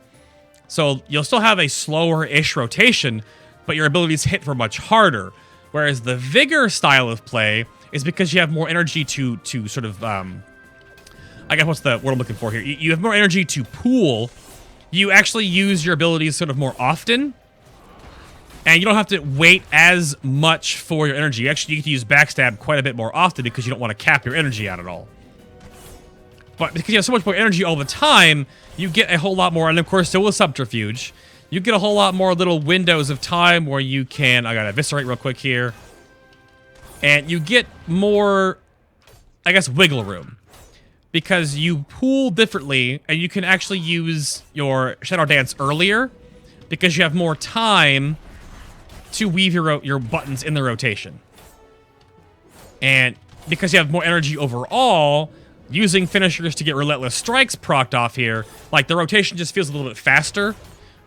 So you'll still have a slower-ish rotation, but your abilities hit for much harder. Whereas the Vigor style of play is because you have more energy to sort of, I guess what's the word I'm looking for here? You have more energy to pool. You actually use your abilities sort of more often. And you don't have to wait as much for your energy. You actually get to use backstab quite a bit more often because you don't want to cap your energy out at all. But because you have so much more energy all the time, you get a whole lot more. And of course, still with subterfuge, you get a whole lot more little windows of time where you can... I gotta eviscerate real quick here. And you get more, I guess, wiggle room. Because you pool differently, and you can actually use your Shadow Dance earlier. Because you have more time to weave your buttons in the rotation. And because you have more energy overall, using finishers to get Relentless Strikes procced off here, like, the rotation just feels a little bit faster,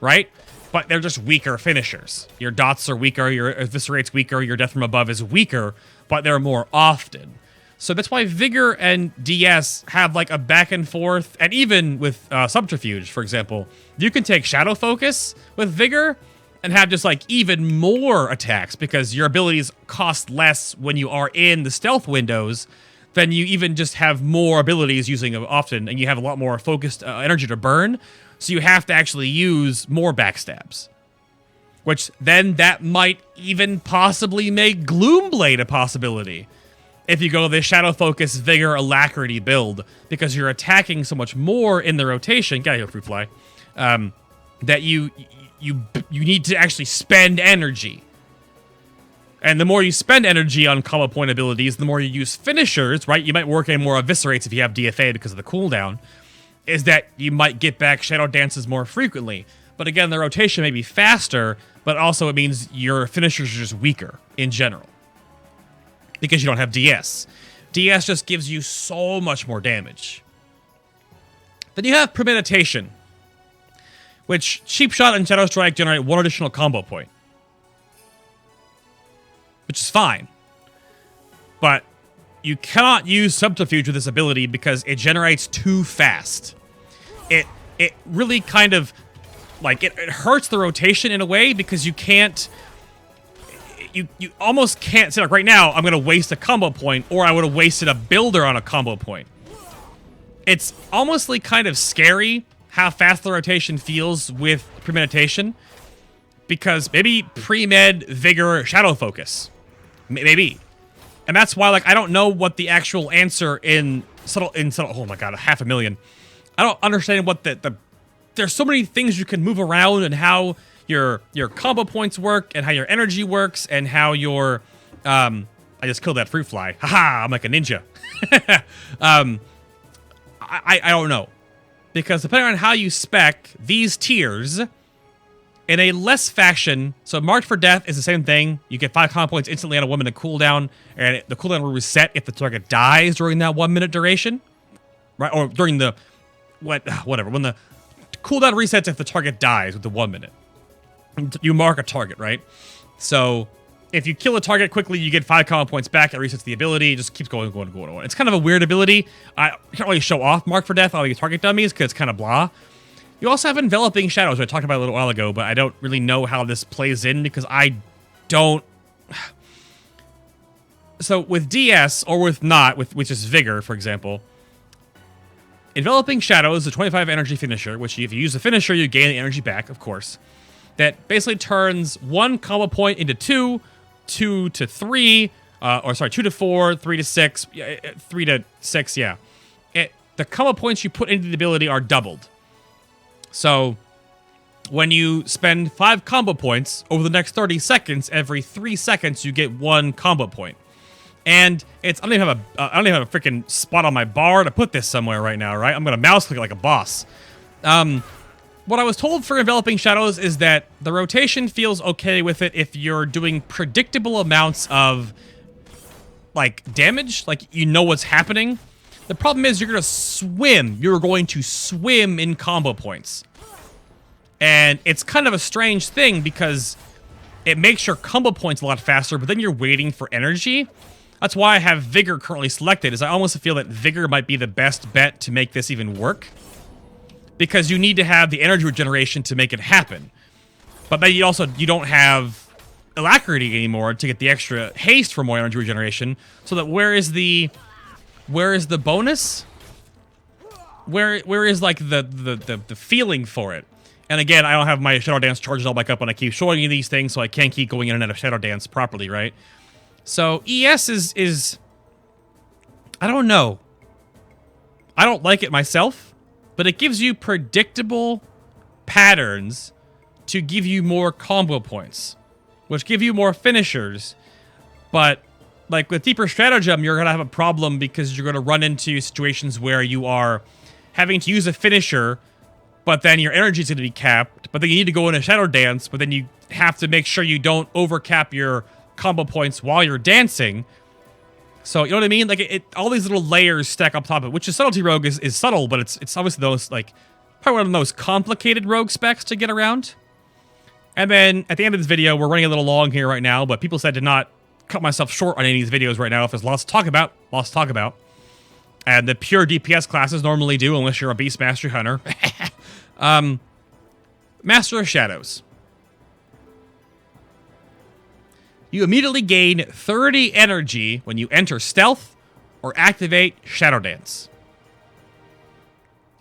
right? But they're just weaker finishers. Your dots are weaker, your eviscerate's weaker, your death from above is weaker, but they're more often. So that's why Vigor and DS have, like, a back and forth, and even with Subterfuge, for example, you can take Shadow Focus with Vigor and have just, like, even more attacks, because your abilities cost less when you are in the stealth windows than you even just have more abilities using them often, and you have a lot more focused energy to burn, so you have to actually use more backstabs. Which, then, that might even possibly make Gloomblade a possibility. If you go this Shadow Focus, Vigor, Alacrity build, because you're attacking so much more in the rotation, get out of here, Fruit Fly, that you need to actually spend energy. And the more you spend energy on combo point abilities, the more you use finishers, right? You might work in more eviscerates if you have DFA because of the cooldown, is that you might get back Shadow Dances more frequently. But again, the rotation may be faster, but also it means your finishers are just weaker in general. Because you don't have DS. DS just gives you so much more damage. Then you have Premeditation, which Cheap Shot and Shadow Strike generate one additional combo point. Which is fine. But you cannot use Subterfuge with this ability because it generates too fast. It really kind of, like, it hurts the rotation in a way because you can't... You almost can't say, like, right now, I'm going to waste a combo point, or I would have wasted a builder on a combo point. It's almost like kind of scary how fast the rotation feels with Premeditation, because maybe Pre-Med, Vigor, Shadow Focus. Maybe. And that's why, like, I don't know what the actual answer in Subtle, oh my god, 500,000. I don't understand what there's so many things you can move around, and how your combo points work, and how your energy works, and how your I just killed that fruit fly. Haha, I'm like a ninja. I don't know. Because depending on how you spec these tiers in a less fashion, so Marked for Death is the same thing. You get 5 combo points instantly on a 1 minute cooldown, and the cooldown will reset if the target dies during that 1 minute duration. Right? Or during the whatever. When the cooldown resets if the target dies with the 1 minute. You mark a target, right? So if you kill a target quickly, you get 5 combo points back. It resets the ability. It just keeps going. It's kind of a weird ability. I can't really show off Mark for Death on the target dummies because it's kind of blah. You also have Enveloping Shadows, which I talked about a little while ago, but I don't really know how this plays in because I don't... So with DS, or with not, which is Vigor, for example, Enveloping Shadows is a 25 energy finisher, which if you use the finisher, you gain the energy back, of course. That basically turns 1 combo point into 2, 2 to 3, 2 to 4, 3 to 6, 3 to 6, yeah. The combo points you put into the ability are doubled. So, when you spend 5 combo points, over the next 30 seconds, every 3 seconds you get 1 combo point. And it's, I don't even have a freaking spot on my bar to put this somewhere right now, right? I'm gonna mouse click like a boss. What I was told for Enveloping Shadows is that the rotation feels okay with it if you're doing predictable amounts of, like, damage, like, you know what's happening. The problem is you're going to swim. You're going to swim in combo points. And it's kind of a strange thing because it makes your combo points a lot faster, but then you're waiting for energy. That's why I have Vigor currently selected, is I almost feel that Vigor might be the best bet to make this even work. Because you need to have the energy regeneration to make it happen. But then you don't have Alacrity anymore to get the extra haste for more energy regeneration. So that where is the bonus? Where is like the feeling for it? And again, I don't have my Shadow Dance charges all back up when I keep showing you these things, so I can't keep going in and out of Shadow Dance properly, right? So ES is I don't know. I don't like it myself, but it gives you predictable patterns to give you more combo points, which give you more finishers. But like with Deeper Stratagem, you're going to have a problem because you're going to run into situations where you are having to use a finisher, but then your energy is going to be capped, but then you need to go into Shadow Dance, but then you have to make sure you don't overcap your combo points while you're dancing. So, you know what I mean? Like, all these little layers stack up top of it, which is Subtlety Rogue is subtle, but it's obviously those, like, probably one of the most complicated rogue specs to get around. And then, at the end of this video, we're running a little long here right now, but people said to not cut myself short on any of these videos right now if there's lots to talk about. And the pure DPS classes normally do, unless you're a Beast Mastery Hunter. Master of Shadows. You immediately gain 30 energy when you enter Stealth or activate Shadow Dance.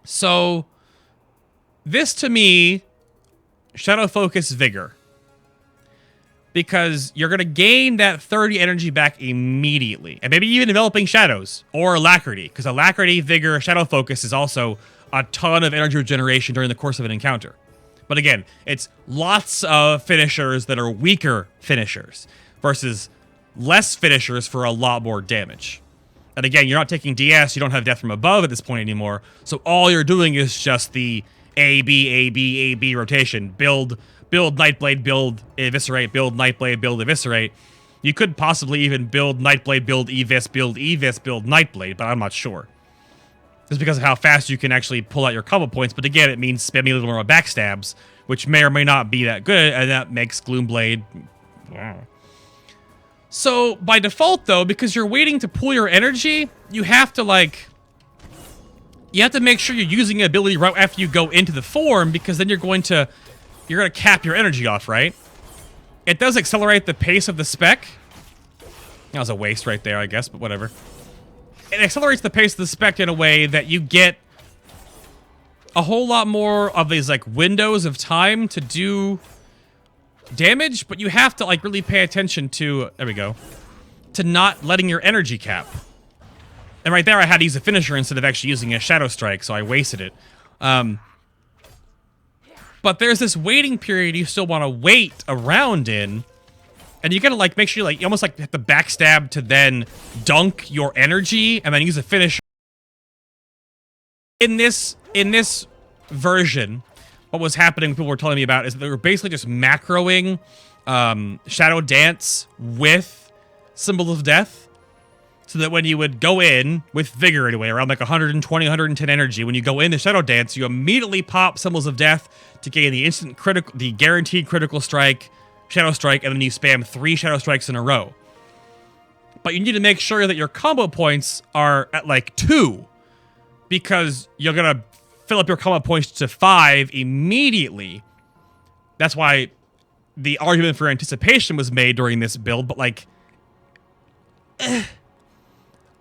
So, this to me, Shadow Focus Vigor. Because you're going to gain that 30 energy back immediately. And maybe even Enveloping Shadows or Alacrity. Because Alacrity, Vigor, Shadow Focus is also a ton of energy regeneration during the course of an encounter. But again, it's lots of finishers that are weaker finishers versus less finishers for a lot more damage. And again, you're not taking DS, you don't have Death from Above at this point anymore, so all you're doing is just the A, B, A, B, A, B rotation. Build Nightblade, build Eviscerate, build Nightblade, build Eviscerate. You could possibly even build Nightblade, build Evis, build Nightblade, but I'm not sure. Just because of how fast you can actually pull out your combo points, but again, it means spamming a little more backstabs, which may or may not be that good, and that makes Gloomblade... Wow. So, by default, though, because you're waiting to pull your energy, you have to, like... You have to make sure you're using an ability right after you go into the form, because then you're going to cap your energy off, right? It does accelerate the pace of the spec. That was a waste right there, I guess, but whatever. It accelerates the pace of the spec in a way that you get a whole lot more of these, like, windows of time to do damage, but you have to, like, really pay attention to, there we go, to not letting your energy cap. And right there I had to use a finisher instead of actually using a Shadow Strike, so I wasted it. But there's this waiting period you still want to wait around in, and you gotta, like, make sure you almost, like, have to backstab to then dunk your energy and then use a finisher. In this version, what was happening, people were telling me about, is that they were basically just macroing Shadow Dance with Symbol of Death, so that when you would go in, with Vigor anyway, around like 120, 110 energy, when you go into Shadow Dance, you immediately pop Symbols of Death to gain the instant critical, the guaranteed critical strike, Shadow Strike, and then you spam 3 Shadow Strikes in a row. But you need to make sure that your combo points are at like 2, because you're gonna fill up your combo points to 5 immediately. That's why the argument for anticipation was made during this build, but like...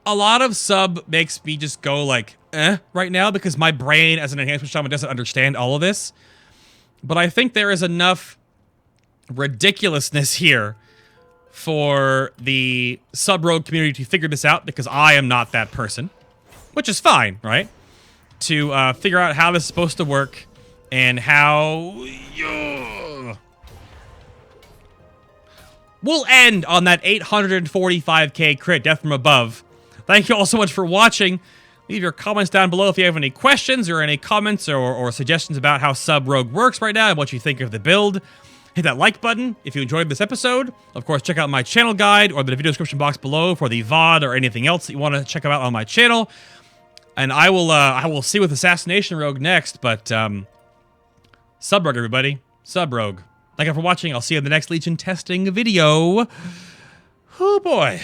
A lot of sub makes me just go like, right now, because my brain as an enhancement shaman doesn't understand all of this. But I think there is enough ridiculousness here for the sub-rogue community to figure this out, because I am not that person. Which is fine, right? To figure out how this is supposed to work and how... We'll end on that 845k crit, Death from Above. Thank you all so much for watching. Leave your comments down below if you have any questions or any comments or suggestions about how Sub-Rogue works right now and what you think of the build. Hit that like button if you enjoyed this episode. Of course, check out my channel guide or the video description box below for the VOD or anything else that you want to check out on my channel. And I will see with Assassination Rogue next, but Sub-Rogue, everybody. Sub-Rogue. Thank you for watching. I'll see you in the next Legion testing video. Oh boy.